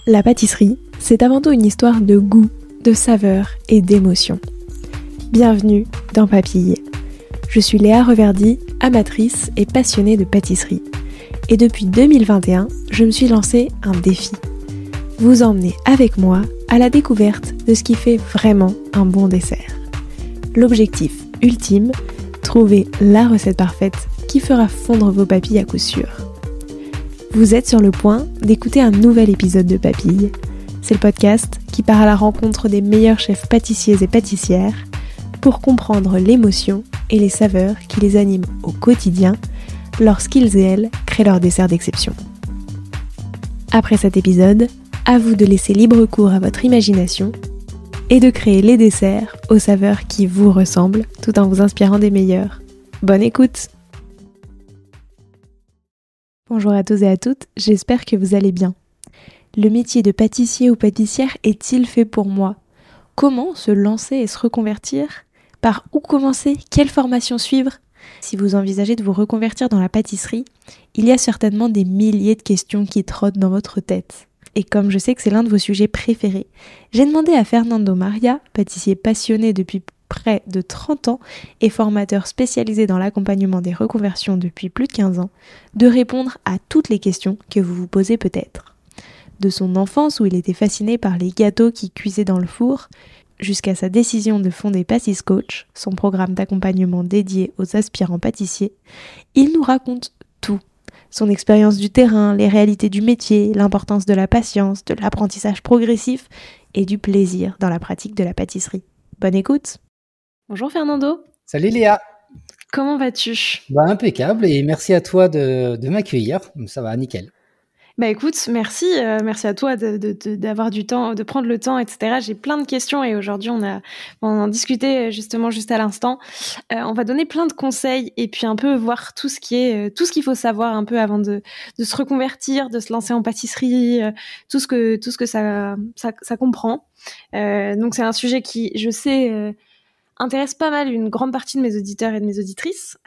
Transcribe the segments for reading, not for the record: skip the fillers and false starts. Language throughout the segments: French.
La pâtisserie, c'est avant tout une histoire de goût, de saveur et d'émotion. Bienvenue dans Papille. Je suis Léa Reverdy, amatrice et passionnée de pâtisserie. Et depuis 2021, je me suis lancé un défi. Vous emmener avec moi à la découverte de ce qui fait vraiment un bon dessert. L'objectif ultime, trouver la recette parfaite qui fera fondre vos papilles à coup sûr. Vous êtes sur le point d'écouter un nouvel épisode de Papille. C'est le podcast qui part à la rencontre des meilleurs chefs pâtissiers et pâtissières pour comprendre l'émotion et les saveurs qui les animent au quotidien lorsqu'ils et elles créent leurs desserts d'exception. Après cet épisode, à vous de laisser libre cours à votre imagination et de créer les desserts aux saveurs qui vous ressemblent tout en vous inspirant des meilleurs. Bonne écoute! Bonjour à tous et à toutes, j'espère que vous allez bien. Le métier de pâtissier ou pâtissière est-il fait pour moi ? Comment se lancer et se reconvertir ? Par où commencer ? Quelle formation suivre ? Si vous envisagez de vous reconvertir dans la pâtisserie, il y a certainement des milliers de questions qui trottent dans votre tête. Et comme je sais que c'est l'un de vos sujets préférés, j'ai demandé à Fernando Maria, pâtissier passionné depuis près de 30 ans et formateur spécialisé dans l'accompagnement des reconversions depuis plus de 15 ans, de répondre à toutes les questions que vous vous posez peut-être. De son enfance où il était fasciné par les gâteaux qui cuisaient dans le four, jusqu'à sa décision de fonder Passis Coach, son programme d'accompagnement dédié aux aspirants pâtissiers, il nous raconte tout. Son expérience du terrain, les réalités du métier, l'importance de la patience, de l'apprentissage progressif et du plaisir dans la pratique de la pâtisserie. Bonne écoute! Bonjour Fernando. Salut Léa. Comment vas-tu ? Impeccable et merci à toi de m'accueillir. Ça va, nickel. Écoute, merci à toi d'avoir du temps, de prendre le temps, etc. J'ai plein de questions et aujourd'hui on en discutait justement juste à l'instant. On va donner plein de conseils et puis un peu voir tout ce qu'il faut savoir un peu avant de se reconvertir, de se lancer en pâtisserie, tout ce que ça comprend. Donc c'est un sujet qui, je sais, intéresse pas mal une grande partie de mes auditeurs et de mes auditrices.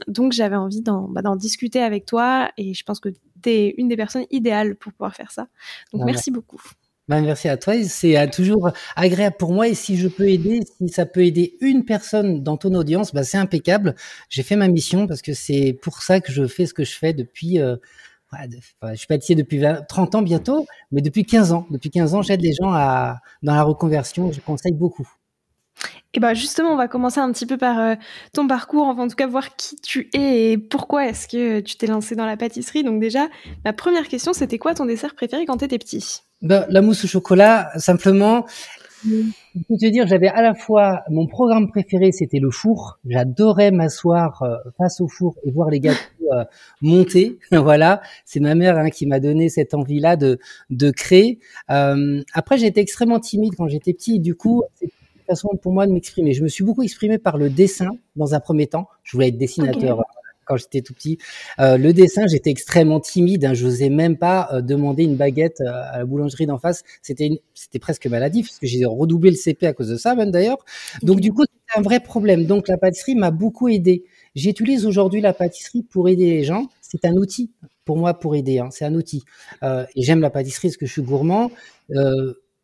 Donc j'avais envie d'en discuter avec toi et je pense que tu es une des personnes idéales pour pouvoir faire ça. Donc merci beaucoup. Merci à toi. C'est toujours agréable pour moi et si je peux aider, si ça peut aider une personne dans ton audience, c'est impeccable. J'ai fait ma mission parce que c'est pour ça que je fais ce que je fais depuis... je suis pâtissier depuis 30 ans bientôt, mais depuis 15 ans. Depuis 15 ans, j'aide les gens dans la reconversion et je conseille beaucoup. Et justement, on va commencer un petit peu par ton parcours, enfin en tout cas voir qui tu es et pourquoi est-ce que tu t'es lancé dans la pâtisserie. Donc déjà, ma première question, c'était quoi ton dessert préféré quand tu étais petit ? La mousse au chocolat, simplement. Je peux te dire, j'avais à la fois mon programme préféré, c'était le four. J'adorais m'asseoir face au four et voir les gâteaux monter. Voilà, c'est ma mère qui m'a donné cette envie-là de créer. Après, j'étais extrêmement timide quand j'étais petit. Du coup, c'est une façon pour moi de m'exprimer. Je me suis beaucoup exprimé par le dessin dans un premier temps. Je voulais être dessinateur. Okay. Quand j'étais tout petit, le dessin, j'étais extrêmement timide. Je n'osais même pas demander une baguette à la boulangerie d'en face. C'était presque maladif parce que j'ai redoublé le CP à cause de ça, même d'ailleurs. Donc du coup, c'était un vrai problème. Donc la pâtisserie m'a beaucoup aidé. J'utilise aujourd'hui la pâtisserie pour aider les gens. C'est un outil pour moi pour aider. C'est un outil. Et j'aime la pâtisserie parce que je suis gourmand.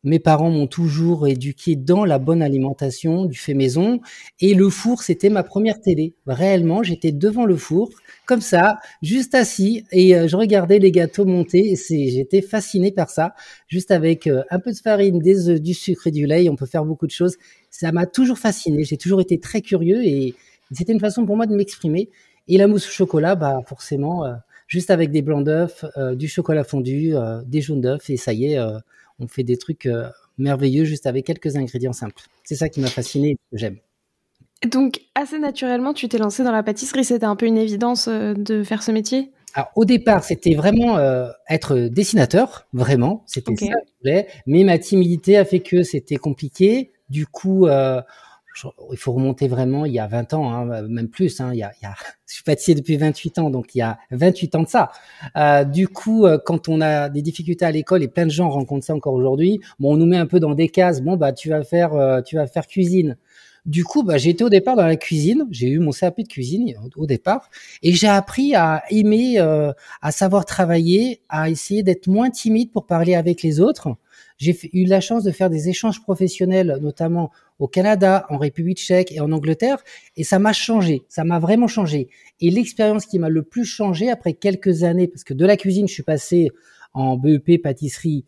Mes parents m'ont toujours éduqué dans la bonne alimentation, du fait maison. Et le four, c'était ma première télé. Réellement, j'étais devant le four, comme ça, juste assis, et je regardais les gâteaux monter. J'étais fasciné par ça. Juste avec un peu de farine, des œufs, du sucre et du lait, on peut faire beaucoup de choses. Ça m'a toujours fasciné. J'ai toujours été très curieux et c'était une façon pour moi de m'exprimer. Et la mousse au chocolat, forcément, juste avec des blancs d'œufs, du chocolat fondu, des jaunes d'œufs, et ça y est, on fait des trucs merveilleux juste avec quelques ingrédients simples. C'est ça qui m'a fasciné et que j'aime. Donc, assez naturellement, tu t'es lancé dans la pâtisserie. C'était un peu une évidence de faire ce métier ? Alors, au départ, c'était vraiment être dessinateur, vraiment. C'était ça que je voulais. Mais ma timidité a fait que c'était compliqué. Du coup, il faut remonter vraiment il y a 20 ans, même plus. Je suis pâtissier depuis 28 ans, donc il y a 28 ans de ça. Du coup, quand on a des difficultés à l'école, et plein de gens rencontrent ça encore aujourd'hui, on nous met un peu dans des cases. Tu vas faire cuisine. Du coup, bah, j'ai été au départ dans la cuisine. J'ai eu mon CAP de cuisine au départ, et j'ai appris à aimer, à savoir travailler, à essayer d'être moins timide pour parler avec les autres. Eu la chance de faire des échanges professionnels, notamment au Canada, en République tchèque et en Angleterre, et ça m'a changé. Ça m'a vraiment changé. Et l'expérience qui m'a le plus changé après quelques années, parce que de la cuisine, je suis passé en BEP pâtisserie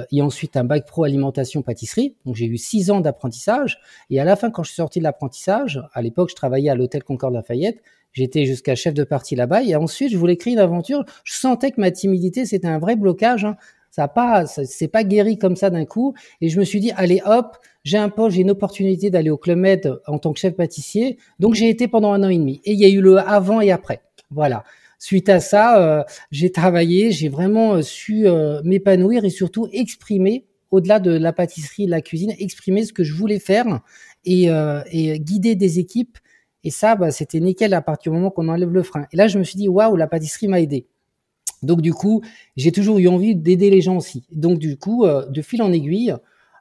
et ensuite un bac pro alimentation pâtisserie. Donc j'ai eu 6 ans d'apprentissage. Et à la fin, quand je suis sorti de l'apprentissage, à l'époque, je travaillais à l'hôtel Concorde Lafayette. J'étais jusqu'à chef de partie là-bas. Et ensuite, je voulais créer une aventure. Je sentais que ma timidité, c'était un vrai blocage. Hein. C'est pas guéri comme ça d'un coup. Et je me suis dit, allez, hop, j'ai un poste, j'ai une opportunité d'aller au Club Med en tant que chef pâtissier. Donc j'ai été pendant 1 an et demi. Et il y a eu le avant et après. Voilà. Suite à ça, j'ai travaillé, j'ai vraiment su m'épanouir et surtout exprimer, au-delà de la pâtisserie, de la cuisine, exprimer ce que je voulais faire et guider des équipes. Et ça, bah, c'était nickel à partir du moment qu'on enlève le frein. Et là, je me suis dit, waouh, la pâtisserie m'a aidé. Donc du coup, j'ai toujours eu envie d'aider les gens aussi. Donc du coup, de fil en aiguille,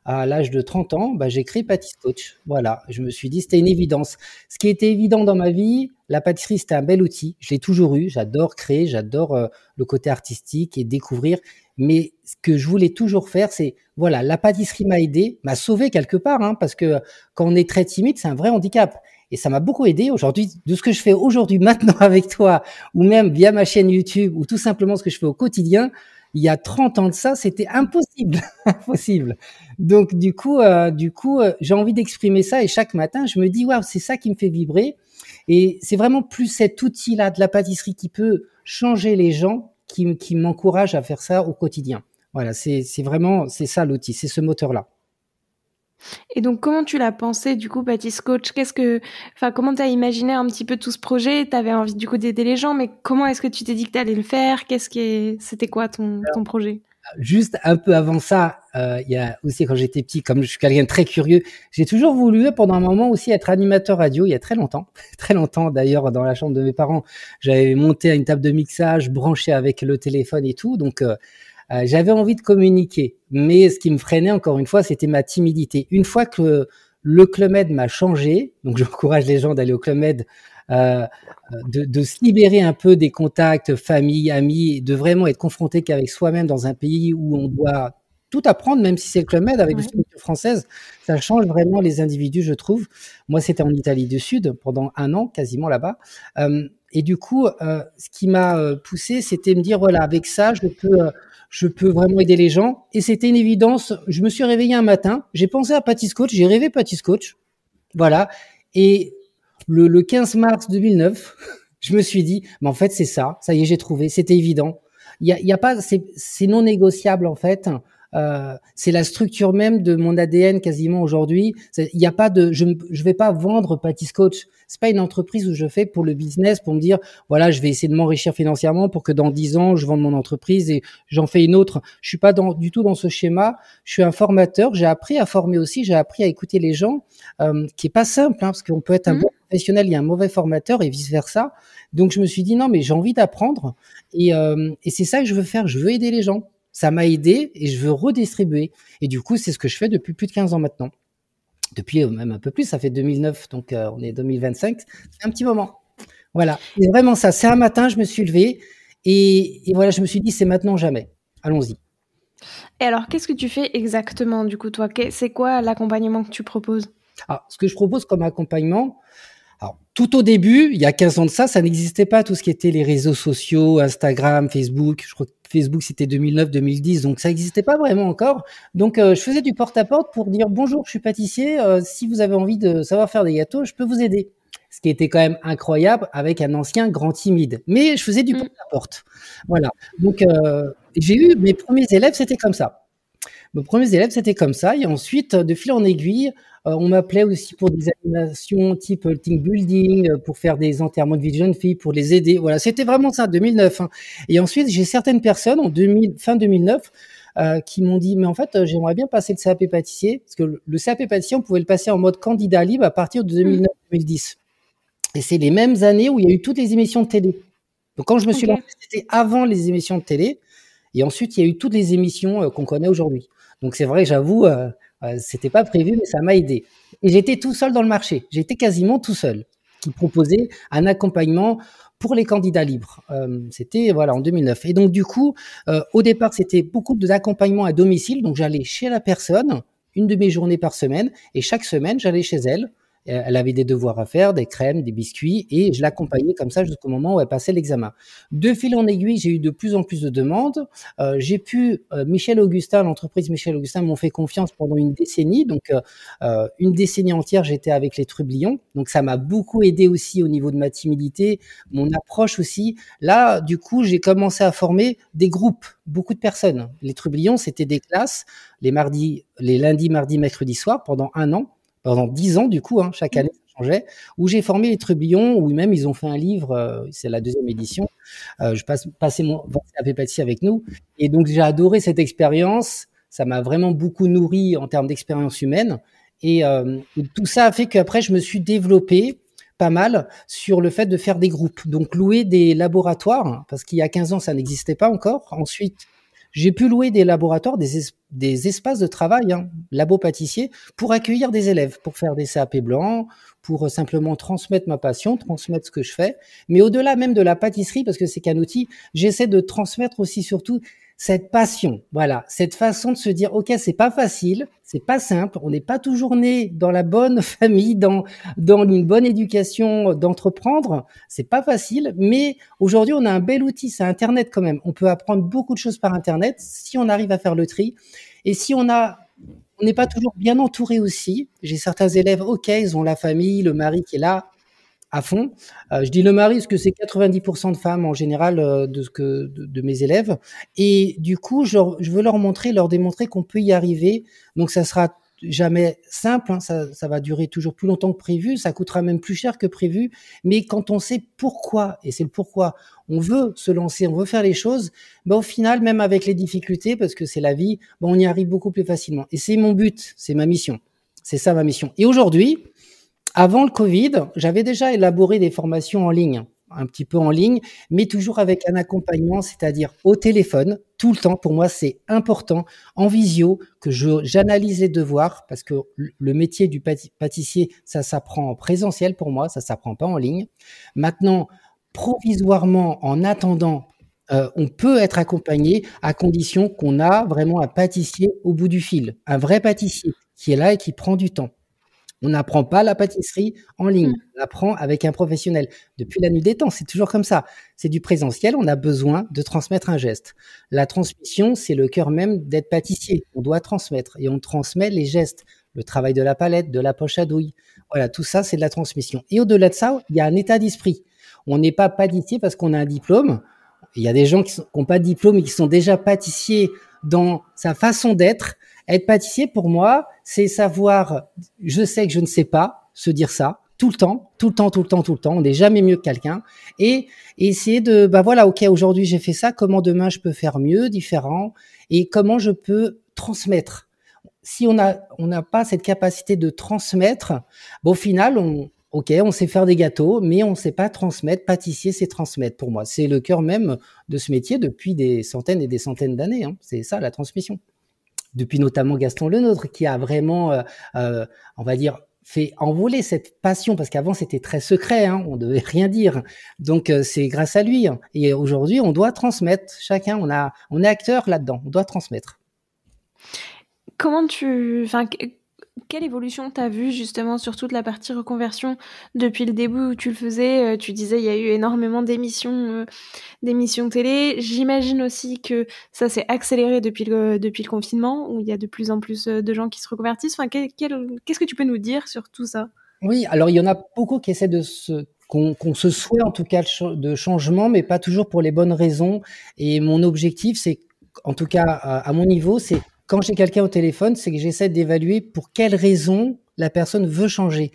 à l'âge de 30 ans, bah, j'ai créé Pâtis Coach. Voilà, je me suis dit, c'était une évidence. Ce qui était évident dans ma vie, la pâtisserie, c'était un bel outil. Je l'ai toujours eu. J'adore créer, j'adore le côté artistique et découvrir. Mais ce que je voulais toujours faire, c'est, voilà, la pâtisserie m'a aidé, m'a sauvé quelque part, hein, parce que quand on est très timide, c'est un vrai handicap. Et ça m'a beaucoup aidé aujourd'hui, de ce que je fais aujourd'hui, maintenant avec toi, ou même via ma chaîne YouTube, ou tout simplement ce que je fais au quotidien. Il y a 30 ans de ça, c'était impossible, impossible. Donc du coup, j'ai envie d'exprimer ça et chaque matin, je me dis waouh, c'est ça qui me fait vibrer. Et c'est vraiment plus cet outil-là de la pâtisserie qui peut changer les gens, qui m'encourage à faire ça au quotidien. Voilà, c'est vraiment c'est ça l'outil, c'est ce moteur-là. Et donc, comment tu l'as pensé, du coup, Baptiste Coach? Comment t'as imaginé un petit peu tout ce projet? T'avais envie, du coup, d'aider les gens, mais comment est-ce que tu t'es dit que t'allais le faire? C'était quoi ton projet? Juste un peu avant ça, il y a aussi quand j'étais petit, comme je suis quelqu'un de très curieux, j'ai toujours voulu pendant un moment aussi être animateur radio, il y a très longtemps, très longtemps d'ailleurs dans la chambre de mes parents, j'avais monté à une table de mixage branchée avec le téléphone et tout, donc j'avais envie de communiquer, mais ce qui me freinait encore une fois, c'était ma timidité. Une fois que le Club Med m'a changé, donc j'encourage les gens d'aller au Club Med, euh, de se libérer un peu des contacts, famille, amis, de vraiment être confronté qu'avec soi-même dans un pays où on doit tout apprendre, même si c'est le Club Med avec une Ouais. structure française, ça change vraiment les individus, je trouve. Moi, c'était en Italie du Sud pendant 1 an, quasiment là-bas. Et du coup, ce qui m'a poussé, c'était me dire, voilà, avec ça, je peux vraiment aider les gens. Et c'était une évidence. Je me suis réveillé un matin, j'ai pensé à Pâtis Coach, j'ai rêvé Pâtis Coach. Voilà. Et le 15 mars 2009, je me suis dit, mais en fait, c'est ça y est, j'ai trouvé, c'était évident. Il y a pas, c'est non négociable, en fait. C'est la structure même de mon ADN quasiment aujourd'hui. Il y a pas de, je vais pas vendre Pâtis Coach. C'est pas une entreprise où je fais pour le business, pour me dire, voilà, je vais essayer de m'enrichir financièrement pour que dans 10 ans, je vende mon entreprise et j'en fais une autre. Je suis pas du tout dans ce schéma. Je suis un formateur. J'ai appris à former aussi. J'ai appris à écouter les gens, qui est pas simple, hein, parce qu'on peut être un bon professionnel et un mauvais formateur et vice versa. Donc, je me suis dit, non, mais j'ai envie d'apprendre et c'est ça que je veux faire. Je veux aider les gens. Ça m'a aidé et je veux redistribuer. Et du coup, c'est ce que je fais depuis plus de 15 ans maintenant. Depuis même un peu plus, ça fait 2009, donc on est 2025, c'est un petit moment. Voilà, c'est vraiment ça. C'est un matin, je me suis levé et voilà, je me suis dit, c'est maintenant ou jamais. Allons-y. Et alors, qu'est-ce que tu fais exactement, du coup, toi? C'est quoi l'accompagnement que tu proposes? Alors, ce que je propose comme accompagnement, alors, tout au début, il y a 15 ans de ça, ça n'existait pas, tout ce qui était les réseaux sociaux, Instagram, Facebook. Je crois que Facebook, c'était 2009-2010, donc ça n'existait pas vraiment encore. Donc, je faisais du porte-à-porte pour dire bonjour, je suis pâtissier. Si vous avez envie de savoir faire des gâteaux, je peux vous aider. Ce qui était quand même incroyable avec un ancien grand timide. Mais je faisais du porte-à-porte. Voilà. Donc, j'ai eu mes premiers élèves, c'était comme ça. Mes premiers élèves, c'était comme ça. Et ensuite, de fil en aiguille, on m'appelait aussi pour des animations type team building, pour faire des enterrements de vie de jeunes filles, pour les aider. Voilà, c'était vraiment ça, 2009. Hein. Et ensuite, j'ai certaines personnes fin 2009 qui m'ont dit, mais en fait, j'aimerais bien passer le CAP pâtissier, parce que le CAP pâtissier, on pouvait le passer en mode candidat libre à partir de 2009-2010. Et c'est les mêmes années où il y a eu toutes les émissions de télé. Donc quand je me suis lancé, c'était avant les émissions de télé. Et ensuite, il y a eu toutes les émissions qu'on connaît aujourd'hui. Donc c'est vrai, j'avoue, C'était pas prévu, mais ça m'a aidé. Et j'étais tout seul dans le marché. J'étais quasiment tout seul qui proposait un accompagnement pour les candidats libres. C'était voilà en 2009. Et donc du coup, au départ, c'était beaucoup d'accompagnement à domicile. Donc j'allais chez la personne une demi-journée par semaine et chaque semaine, j'allais chez elle. Elle avait des devoirs à faire, des crèmes, des biscuits et je l'accompagnais comme ça jusqu'au moment où elle passait l'examen. De fil en aiguille, j'ai eu de plus en plus de demandes. J'ai pu, Michel Augustin, l'entreprise Michel Augustin m'ont fait confiance pendant une décennie. Donc, une décennie entière, j'étais avec les trublions. Donc, ça m'a beaucoup aidé aussi au niveau de ma timidité, mon approche aussi. Là, du coup, j'ai commencé à former des groupes, beaucoup de personnes. Les trublions, c'était des classes les lundis, mardis, mercredis soirs pendant 1 an. Pendant 10 ans, du coup, chaque année, ça changeait, où j'ai formé les trublions, où même ils ont fait un livre, c'est la 2e édition, je passais mon CAP pâtissier avec nous. Et donc, j'ai adoré cette expérience. Ça m'a vraiment beaucoup nourri en termes d'expérience humaine. Et tout ça a fait qu'après, je me suis développé pas mal sur le fait de faire des groupes. Donc, louer des laboratoires, parce qu'il y a 15 ans, ça n'existait pas encore. Ensuite, j'ai pu louer des laboratoires, des espaces de travail, labo pâtissier, pour accueillir des élèves, pour faire des CAP blancs, pour simplement transmettre ma passion, transmettre ce que je fais. Mais au-delà même de la pâtisserie, parce que c'est qu'un outil, j'essaie de transmettre aussi surtout cette passion. Voilà, cette façon de se dire, OK, c'est pas facile, c'est pas simple, on n'est pas toujours né dans la bonne famille, dans une bonne éducation d'entreprendre, c'est pas facile, mais aujourd'hui, on a un bel outil, c'est Internet quand même. On peut apprendre beaucoup de choses par Internet si on arrive à faire le tri. Et si on n'est pas toujours bien entouré aussi. J'ai certains élèves, OK, ils ont la famille, le mari qui est là à fond. Je dis le mari parce que c'est 90% de femmes en général de mes élèves. Et du coup, je veux leur démontrer qu'on peut y arriver. Donc, ça sera jamais simple, ça va durer toujours plus longtemps que prévu, ça coûtera même plus cher que prévu, mais quand on sait pourquoi, et c'est le pourquoi, on veut se lancer, on veut faire les choses, au final, même avec les difficultés, parce que c'est la vie, on y arrive beaucoup plus facilement. Et c'est mon but, c'est ma mission. C'est ça ma mission. Et aujourd'hui, avant le Covid, j'avais déjà élaboré des formations en ligne, un petit peu en ligne, mais toujours avec un accompagnement, c'est-à-dire au téléphone, tout le temps. Pour moi, c'est important, en visio, que j'analyse les devoirs, parce que le métier du pâtissier, ça s'apprend en présentiel pour moi, ça s'apprend pas en ligne. Maintenant, provisoirement, en attendant, on peut être accompagné à condition qu'on a vraiment un pâtissier au bout du fil, un vrai pâtissier qui est là et qui prend du temps. On n'apprend pas la pâtisserie en ligne, on l'apprend avec un professionnel. Depuis la nuit des temps, c'est toujours comme ça. C'est du présentiel, on a besoin de transmettre un geste. La transmission, c'est le cœur même d'être pâtissier. On doit transmettre et on transmet les gestes, le travail de la palette, de la poche à douille. Voilà, tout ça, c'est de la transmission. Et au-delà de ça, il y a un état d'esprit. On n'est pas pâtissier parce qu'on a un diplôme. Il y a des gens qui n'ont pas de diplôme et qui sont déjà pâtissiers dans sa façon d'être. Être pâtissier, pour moi, c'est savoir, je sais que je ne sais pas, se dire ça, tout le temps, tout le temps, tout le temps, tout le temps. On n'est jamais mieux que quelqu'un. Et essayer de, voilà, OK, aujourd'hui, j'ai fait ça. Comment demain, je peux faire mieux, différent? Et comment je peux transmettre? Si on n'a pas cette capacité de transmettre, au final, OK, on sait faire des gâteaux, mais on ne sait pas transmettre. Pâtissier, c'est transmettre pour moi. C'est le cœur même de ce métier depuis des centaines et des centaines d'années. C'est ça, la transmission. Depuis notamment Gaston Lenôtre, qui a vraiment, on va dire, fait envoler cette passion, parce qu'avant c'était très secret, on devait rien dire. Donc c'est grâce à lui. Et aujourd'hui, on doit transmettre. Chacun, on est acteur là-dedans. On doit transmettre. Quelle évolution t'as vu justement sur toute la partie reconversion depuis le début où tu le faisais? Tu disais il y a eu énormément d'émissions télé. J'imagine aussi que ça s'est accéléré depuis le confinement, où il y a de plus en plus de gens qui se reconvertissent. Qu'est-ce que tu peux nous dire sur tout ça? Oui, alors il y en a beaucoup qui essaient qu'on se souhaite en tout cas de changement, mais pas toujours pour les bonnes raisons. Et mon objectif, c'est, en tout cas à mon niveau, c'est quand j'ai quelqu'un au téléphone, c'est que j'essaie d'évaluer pour quelles raisons la personne veut changer.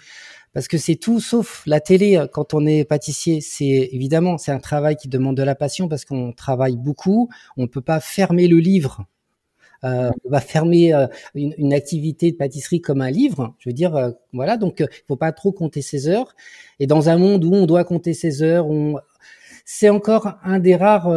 Parce que c'est tout sauf la télé quand on est pâtissier. C'est évidemment, c'est un travail qui demande de la passion parce qu'on travaille beaucoup. On ne peut pas fermer le livre. On va fermer une activité de pâtisserie comme un livre. Je veux dire, voilà. Donc, il faut pas trop compter ses heures. Et dans un monde où on doit compter ses heures, c'est encore un des rares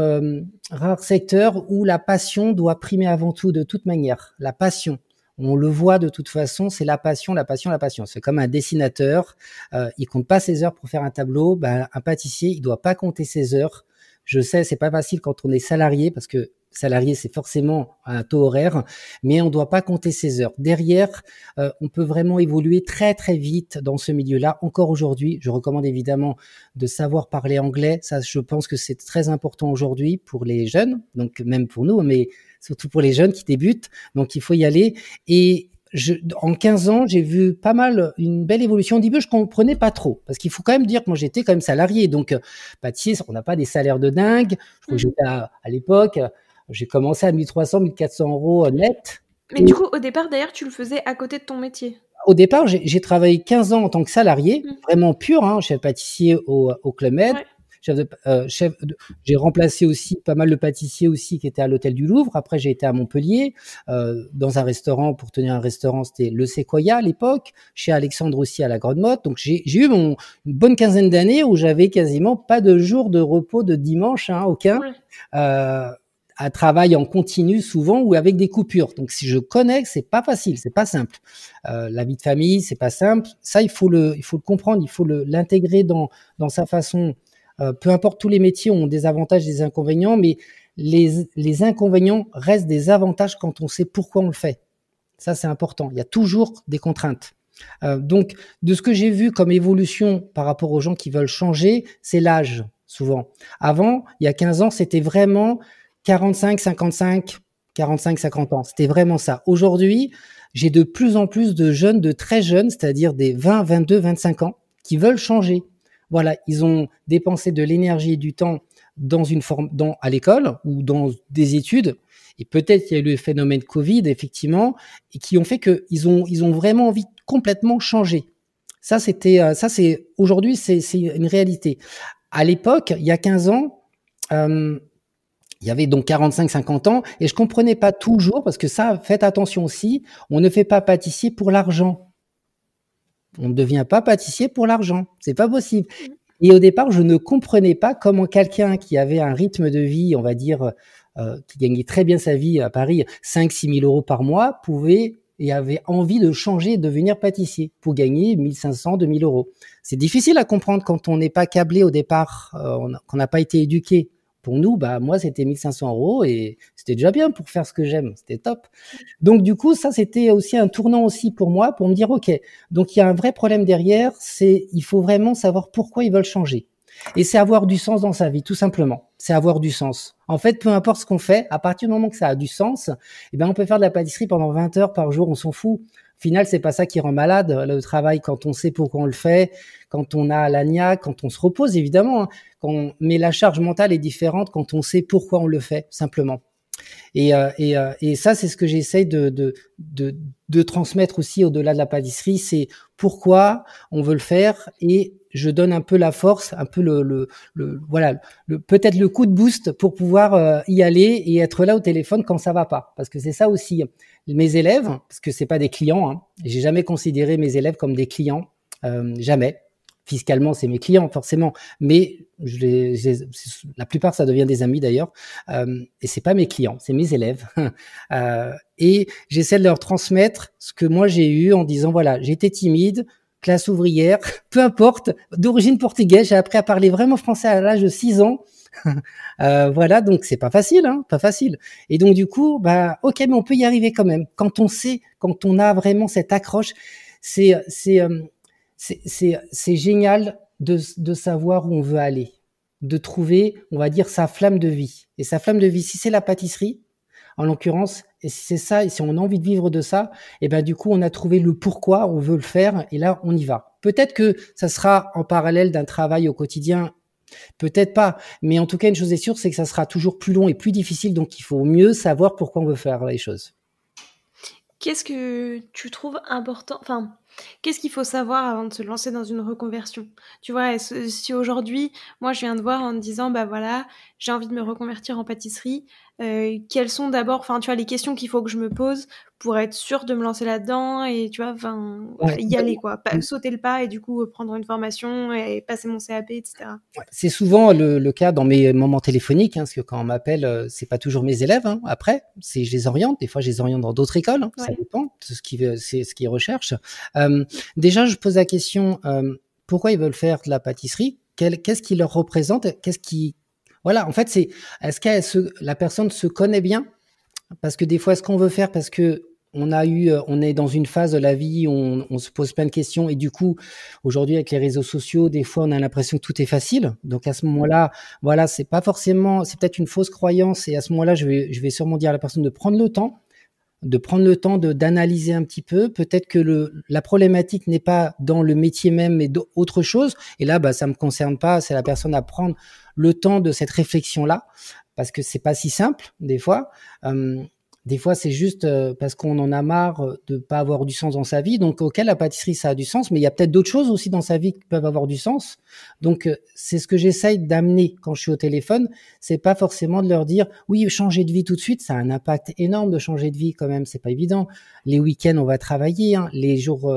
secteurs où la passion doit primer avant tout, de toute manière. La passion. On le voit de toute façon, c'est la passion, la passion, la passion. C'est comme un dessinateur, il compte pas ses heures pour faire un tableau. Ben, un pâtissier, il doit pas compter ses heures. Je sais, c'est pas facile quand on est salarié parce que salarié, c'est forcément un taux horaire, mais on doit pas compter ses heures. Derrière, on peut vraiment évoluer très très vite dans ce milieu-là. Encore aujourd'hui, je recommande évidemment de savoir parler anglais. Ça, je pense que c'est très important aujourd'hui pour les jeunes, donc même pour nous, mais surtout pour les jeunes qui débutent. Donc, il faut y aller. Et en 15 ans, j'ai vu pas mal, une belle évolution. Au début, je comprenais pas trop, parce qu'il faut quand même dire que moi, j'étais quand même salarié. Donc, pâtissier, on n'a pas des salaires de dingue. Je crois que j'étais à l'époque, j'ai commencé à 1300, 1400 euros net. Mais du coup, au départ, d'ailleurs, tu le faisais à côté de ton métier. Au départ, j'ai travaillé 15 ans en tant que salarié, vraiment pur, hein, chef pâtissier au Club Med. Ouais. J'ai remplacé aussi pas mal de pâtissiers aussi qui étaient à l'hôtel du Louvre. Après, j'ai été à Montpellier dans un restaurant. Pour tenir un restaurant, c'était le Séquoia à l'époque. Chez Alexandre aussi à la Grande Motte. Donc j'ai eu une bonne quinzaine d'années où j'avais quasiment pas de jour de repos de dimanche, hein, aucun. Ouais. À travail en continu souvent ou avec des coupures. Donc si je connais, c'est pas facile, c'est pas simple. La vie de famille, c'est pas simple. Ça, il faut le comprendre, il faut l'intégrer dans sa façon. Peu importe, tous les métiers ont des avantages et des inconvénients, mais les inconvénients restent des avantages quand on sait pourquoi on le fait. Ça, c'est important. Il y a toujours des contraintes. Donc, de ce que j'ai vu comme évolution par rapport aux gens qui veulent changer, c'est l'âge, souvent. Avant, il y a 15 ans, c'était vraiment 45, 55, 45, 50 ans. C'était vraiment ça. Aujourd'hui, j'ai de plus en plus de jeunes, de très jeunes, c'est-à-dire des 20, 22, 25 ans, qui veulent changer. Voilà, ils ont dépensé de l'énergie et du temps dans une forme, à l'école ou dans des études. Et peut-être qu'il y a eu le phénomène Covid, effectivement, et qui ont fait qu'ils ont vraiment envie de complètement changer. Ça, aujourd'hui, c'est une réalité. À l'époque, il y a 15 ans, il y avait donc 45, 50 ans, et je comprenais pas toujours, parce que ça, faites attention aussi, on ne fait pas pâtissier pour l'argent. On ne devient pas pâtissier pour l'argent. C'est pas possible. Et au départ, je ne comprenais pas comment quelqu'un qui avait un rythme de vie, on va dire, qui gagnait très bien sa vie à Paris, 5-6 000 euros par mois, pouvait et avait envie de changer et de devenir pâtissier pour gagner 1500, 2000 euros. C'est difficile à comprendre quand on n'est pas câblé au départ, qu'on n'a pas été éduqué. Pour nous, bah, moi, c'était 1500 euros et c'était déjà bien pour faire ce que j'aime. C'était top. Donc, du coup, ça, c'était aussi un tournant aussi pour moi pour me dire, OK, donc il y a un vrai problème derrière, il faut vraiment savoir pourquoi ils veulent changer. Et c'est avoir du sens dans sa vie, tout simplement. C'est avoir du sens. En fait, peu importe ce qu'on fait, à partir du moment que ça a du sens, eh ben, on peut faire de la pâtisserie pendant 20 heures par jour, on s'en fout. Au final, c'est pas ça qui rend malade, le travail, quand on sait pourquoi on le fait, quand on a la niaque, quand on se repose, évidemment, hein, mais la charge mentale est différente quand on sait pourquoi on le fait, simplement. Et ça, c'est ce que j'essaye de transmettre aussi au-delà de la pâtisserie, c'est pourquoi on veut le faire, et je donne un peu la force, un peu peut-être le coup de boost pour pouvoir y aller et être là au téléphone quand ça va pas. Parce que c'est ça aussi. Mes élèves, parce que c'est pas des clients, hein, j'ai jamais considéré mes élèves comme des clients, jamais. Fiscalement, c'est mes clients, forcément, mais la plupart, ça devient des amis d'ailleurs, et c'est pas mes clients, c'est mes élèves. Et j'essaie de leur transmettre ce que moi j'ai eu en disant, voilà, j'étais timide, classe ouvrière, peu importe, d'origine portugaise, j'ai appris à parler vraiment français à l'âge de 6 ans. Voilà, donc c'est pas facile, hein, pas facile. Et donc du coup, bah, ok, mais on peut y arriver quand même. Quand on sait, quand on a vraiment cette accroche, c'est génial de savoir où on veut aller, de trouver, on va dire, sa flamme de vie. Et sa flamme de vie, si c'est la pâtisserie, en l'occurrence, et si c'est ça, et si on a envie de vivre de ça, et ben du coup, on a trouvé le pourquoi on veut le faire, et là, on y va. Peut-être que ça sera en parallèle d'un travail au quotidien, peut-être pas, mais en tout cas, une chose est sûre, c'est que ça sera toujours plus long et plus difficile, donc il faut mieux savoir pourquoi on veut faire les choses. Qu'est-ce que tu trouves important, enfin, qu'est-ce qu'il faut savoir avant de se lancer dans une reconversion? Tu vois, si aujourd'hui, moi, je viens te voir en te disant, bah voilà, j'ai envie de me reconvertir en pâtisserie, quelles sont d'abord, enfin, tu vois, les questions qu'il faut que je me pose pour être sûre de me lancer là-dedans et tu vois, y aller quoi, sauter le pas et du coup prendre une formation et passer mon CAP, etc. Ouais, c'est souvent le cas dans mes moments téléphoniques, parce que quand on m'appelle, c'est pas toujours mes élèves. Après, je les oriente. Des fois, je les oriente dans d'autres écoles. Ça dépend de ce qu'ils recherchent. Déjà, je pose la question pourquoi ils veulent faire de la pâtisserie? Qu'est-ce qui leur représente? Voilà, en fait, est-ce que la personne se connaît bien? Parce que des fois, est-ce qu'on veut faire parce que on est dans une phase de la vie où on se pose plein de questions et du coup, aujourd'hui, avec les réseaux sociaux, des fois, on a l'impression que tout est facile. Donc, à ce moment-là, voilà, c'est peut-être une fausse croyance et à ce moment-là, je vais sûrement dire à la personne de prendre le temps d'analyser un petit peu. Peut-être que la problématique n'est pas dans le métier même, mais d'autre chose. Et là, ça me concerne pas. C'est la personne à prendre le temps de cette réflexion-là, parce que c'est pas si simple des fois. Des fois, c'est juste parce qu'on en a marre de pas avoir du sens dans sa vie. Donc, auquel la pâtisserie, ça a du sens, mais il y a peut-être d'autres choses aussi dans sa vie qui peuvent avoir du sens. Donc, c'est ce que j'essaye d'amener quand je suis au téléphone. C'est pas forcément de leur dire, oui, changer de vie tout de suite. Ça a un impact énorme de changer de vie quand même. C'est pas évident. Les week-ends, on va travailler. Les jours,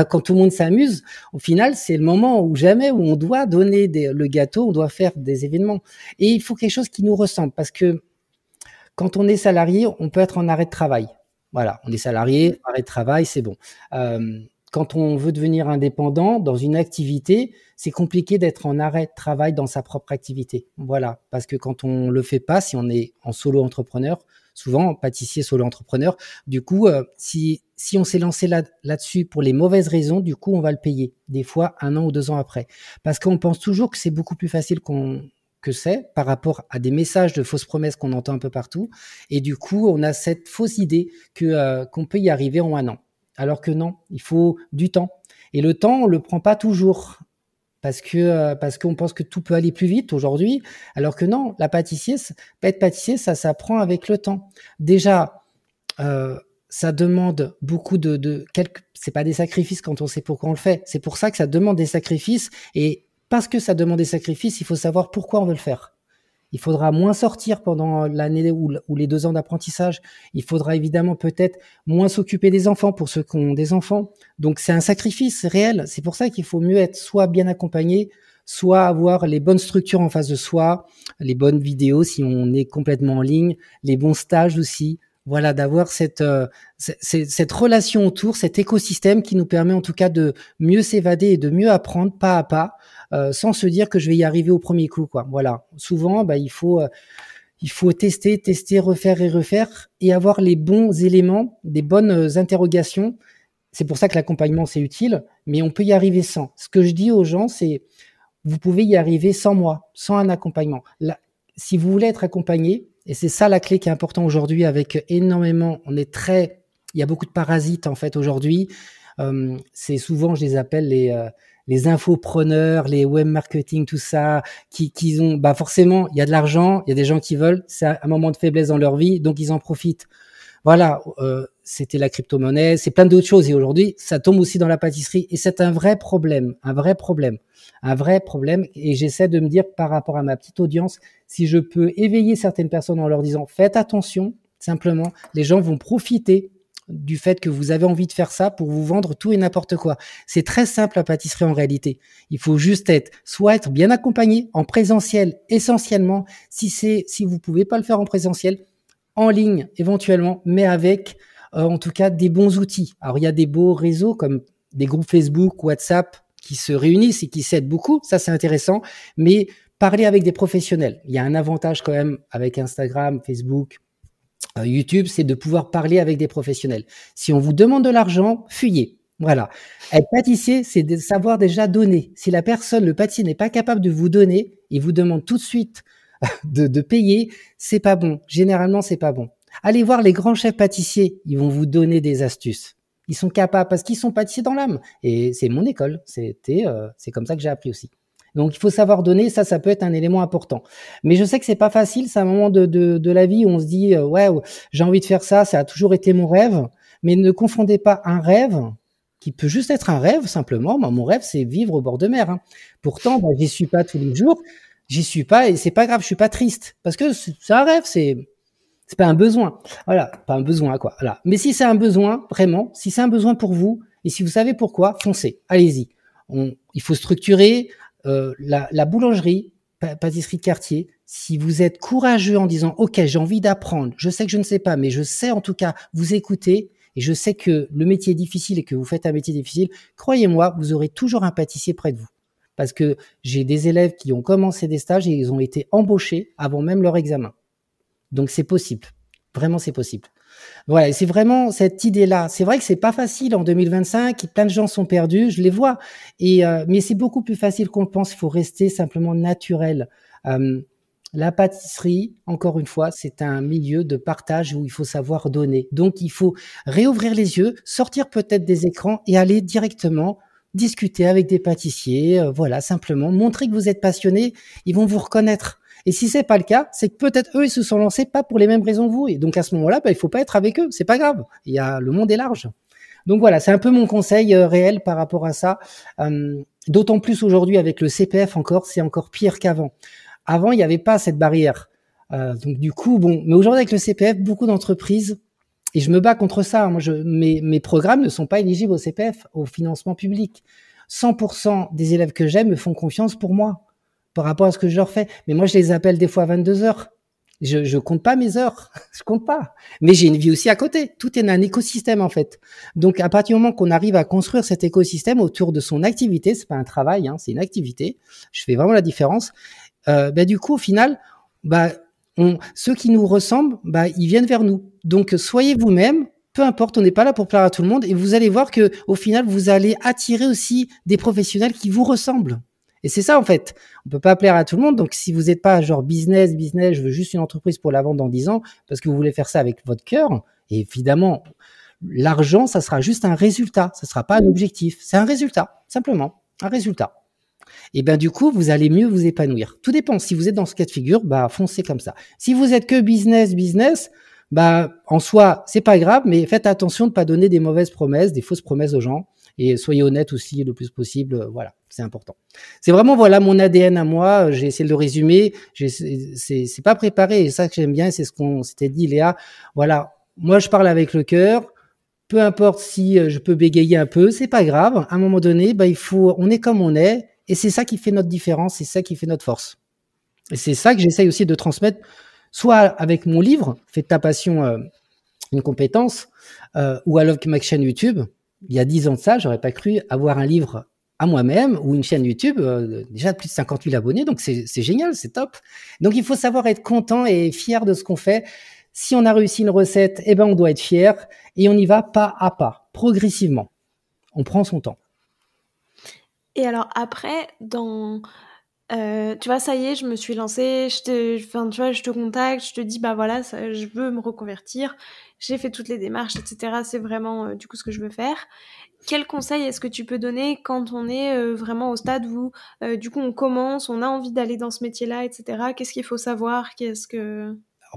quand tout le monde s'amuse, au final, c'est le moment où on doit donner le gâteau, on doit faire des événements. Et il faut quelque chose qui nous ressemble, parce que quand on est salarié, on peut être en arrêt de travail. Voilà, on est salarié, arrêt de travail, c'est bon. Quand on veut devenir indépendant dans une activité, c'est compliqué d'être en arrêt de travail dans sa propre activité. Voilà, parce que quand on le fait pas, si on est en solo entrepreneur, souvent pâtissier solo entrepreneur, du coup, si on s'est lancé là-dessus pour les mauvaises raisons, du coup, on va le payer, des fois 1 an ou 2 ans après. Parce qu'on pense toujours que c'est beaucoup plus facile que c'est par rapport à des messages de fausses promesses qu'on entend un peu partout. Et du coup, on a cette fausse idée qu'on peut y arriver en 1 an. Alors que non, il faut du temps. Et le temps, on le prend pas toujours parce qu'on pense que tout peut aller plus vite aujourd'hui. Alors que non, être pâtissier, ça s'apprend avec le temps. Déjà, ça demande beaucoup c'est pas des sacrifices quand on sait pourquoi on le fait. C'est pour ça que ça demande des sacrifices, et parce que ça demande des sacrifices, il faut savoir pourquoi on veut le faire. Il faudra moins sortir pendant l'année ou les 2 ans d'apprentissage. Il faudra évidemment peut-être moins s'occuper des enfants pour ceux qui ont des enfants. Donc c'est un sacrifice réel. C'est pour ça qu'il faut mieux être soit bien accompagné, soit avoir les bonnes structures en face de soi, les bonnes vidéos si on est complètement en ligne, les bons stages aussi. Voilà, d'avoir cette relation autour, cet écosystème qui nous permet en tout cas de mieux s'évader et de mieux apprendre pas à pas, sans se dire que je vais y arriver au premier coup, quoi. Voilà. Souvent, il faut tester, refaire et refaire, et avoir les bons éléments, des bonnes interrogations. C'est pour ça que l'accompagnement, c'est utile, mais on peut y arriver sans. Ce que je dis aux gens, c'est vous pouvez y arriver sans moi, sans un accompagnement. Là, si vous voulez être accompagné, et c'est ça la clé qui est importante aujourd'hui, avec énormément, il y a beaucoup de parasites en fait aujourd'hui. C'est souvent, je les appelle les infopreneurs, les web marketing, tout ça, qui ont, forcément, il y a de l'argent, il y a des gens qui veulent, c'est un moment de faiblesse dans leur vie, donc ils en profitent. Voilà, c'était la crypto-monnaie, c'est plein d'autres choses. Et aujourd'hui, ça tombe aussi dans la pâtisserie. Et c'est un vrai problème. Et j'essaie de me dire, par rapport à ma petite audience, si je peux éveiller certaines personnes en leur disant, faites attention, simplement, les gens vont profiter du fait que vous avez envie de faire ça pour vous vendre tout et n'importe quoi. C'est très simple la pâtisserie en réalité. Il faut juste être bien accompagné en présentiel essentiellement. Si vous pouvez pas le faire en présentiel, en ligne éventuellement, mais avec en tout cas des bons outils. Alors il y a des beaux réseaux comme des groupes Facebook, WhatsApp qui se réunissent et qui s'aident beaucoup, ça c'est intéressant, mais parler avec des professionnels. Il y a un avantage quand même avec Instagram, Facebook, YouTube, c'est de pouvoir parler avec des professionnels. Si on vous demande de l'argent, fuyez. Voilà. Être pâtissier, c'est de savoir déjà donner. Si le pâtissier n'est pas capable de vous donner, il vous demande tout de suite de payer, c'est pas bon. Généralement, c'est pas bon. Allez voir les grands chefs pâtissiers, ils vont vous donner des astuces. Ils sont capables parce qu'ils sont pâtissiers dans l'âme. Et c'est mon école. C'est comme ça que j'ai appris aussi. Donc, il faut savoir donner. Ça peut être un élément important. Mais je sais que c'est pas facile. C'est un moment de la vie où on se dit, ouais, j'ai envie de faire ça. Ça a toujours été mon rêve. Mais ne confondez pas un rêve qui peut juste être un rêve, simplement. Moi, mon rêve, c'est vivre au bord de mer. Pourtant, j'y suis pas tous les jours. J'y suis pas et c'est pas grave, je suis pas triste parce que c'est un rêve, c'est C'est pas un besoin. Voilà, pas un besoin, quoi. Voilà. Mais si c'est un besoin, vraiment, si c'est un besoin pour vous, et si vous savez pourquoi, foncez. Allez-y. Il faut structurer la boulangerie, pâtisserie de quartier. Si vous êtes courageux en disant, OK, j'ai envie d'apprendre, je sais que je ne sais pas, mais je sais en tout cas vous écouter, et je sais que le métier est difficile et que vous faites un métier difficile, croyez-moi, vous aurez toujours un pâtissier près de vous. Parce que j'ai des élèves qui ont commencé des stages et ils ont été embauchés avant même leur examen. Donc c'est possible. Vraiment, c'est possible. Voilà, c'est vraiment cette idée-là. C'est vrai que c'est pas facile en 2025, plein de gens sont perdus, je les vois. Mais c'est beaucoup plus facile qu'on le pense. Il faut rester simplement naturel. La pâtisserie, encore une fois, c'est un milieu de partage où il faut savoir donner. Donc, il faut réouvrir les yeux, sortir peut-être des écrans et aller directement discuter avec des pâtissiers. Voilà, simplement montrer que vous êtes passionné. Ils vont vous reconnaître. Et si c'est pas le cas, c'est que peut-être eux, ils se sont lancés pas pour les mêmes raisons que vous. Et donc, à ce moment-là, il faut pas être avec eux. C'est pas grave. Le monde est large. Donc voilà, c'est un peu mon conseil réel par rapport à ça. D'autant plus aujourd'hui avec le CPF encore, c'est encore pire qu'avant. Avant, il n'y avait pas cette barrière. Donc du coup, mais aujourd'hui avec le CPF, beaucoup d'entreprises, et je me bats contre ça. Moi, mes programmes ne sont pas éligibles au CPF, au financement public. 100% des élèves que j'aime me font confiance pour moi, par rapport à ce que je leur fais. Mais moi, je les appelle des fois à 22 heures. Je compte pas mes heures, je compte pas. Mais j'ai une vie aussi à côté. Tout est un écosystème en fait. Donc à partir du moment qu'on arrive à construire cet écosystème autour de son activité, c'est pas un travail, c'est une activité. Je fais vraiment la différence. Du coup, au final, ceux qui nous ressemblent, ils viennent vers nous. Donc soyez vous-même. Peu importe, on n'est pas là pour plaire à tout le monde. Et vous allez voir que au final, vous allez attirer aussi des professionnels qui vous ressemblent. Et c'est ça, en fait. On peut pas plaire à tout le monde. Donc, si vous n'êtes pas genre business, je veux juste une entreprise pour la vendre dans 10 ans, parce que vous voulez faire ça avec votre cœur, et évidemment, l'argent, ça sera juste un résultat. Ça sera pas un objectif. C'est un résultat. Simplement. Un résultat. Et du coup, vous allez mieux vous épanouir. Tout dépend. Si vous êtes dans ce cas de figure, foncez comme ça. Si vous êtes que business, en soi, c'est pas grave, mais faites attention de ne pas donner des mauvaises promesses, des fausses promesses aux gens. Et soyez honnête aussi le plus possible. Voilà, c'est important. C'est vraiment mon ADN à moi. J'ai essayé de le résumer. C'est pas préparé. Et ça que j'aime bien, c'est ce qu'on s'était dit, Léa. Voilà, moi je parle avec le cœur. Peu importe si je peux bégayer un peu, c'est pas grave. À un moment donné, on est comme on est. Et c'est ça qui fait notre différence. C'est ça qui fait notre force. Et c'est ça que j'essaye aussi de transmettre, soit avec mon livre, Fais de ta passion une compétence, ou avec ma chaîne YouTube. Il y a 10 ans de ça, j'aurais pas cru avoir un livre à moi-même ou une chaîne YouTube, déjà de plus de 50 000 abonnés, donc c'est génial, c'est top. Donc il faut savoir être content et fier de ce qu'on fait. Si on a réussi une recette, on doit être fier et on y va pas à pas, progressivement. On prend son temps. Et alors après, tu vois, ça y est, je me suis lancée, tu vois, je te contacte, je te dis, voilà, je veux me reconvertir, j'ai fait toutes les démarches, etc. C'est vraiment, du coup, ce que je veux faire. Quel conseil est-ce que tu peux donner quand on est vraiment au stade où, du coup, on commence, on a envie d'aller dans ce métier-là, etc. Qu'est-ce qu'il faut savoir?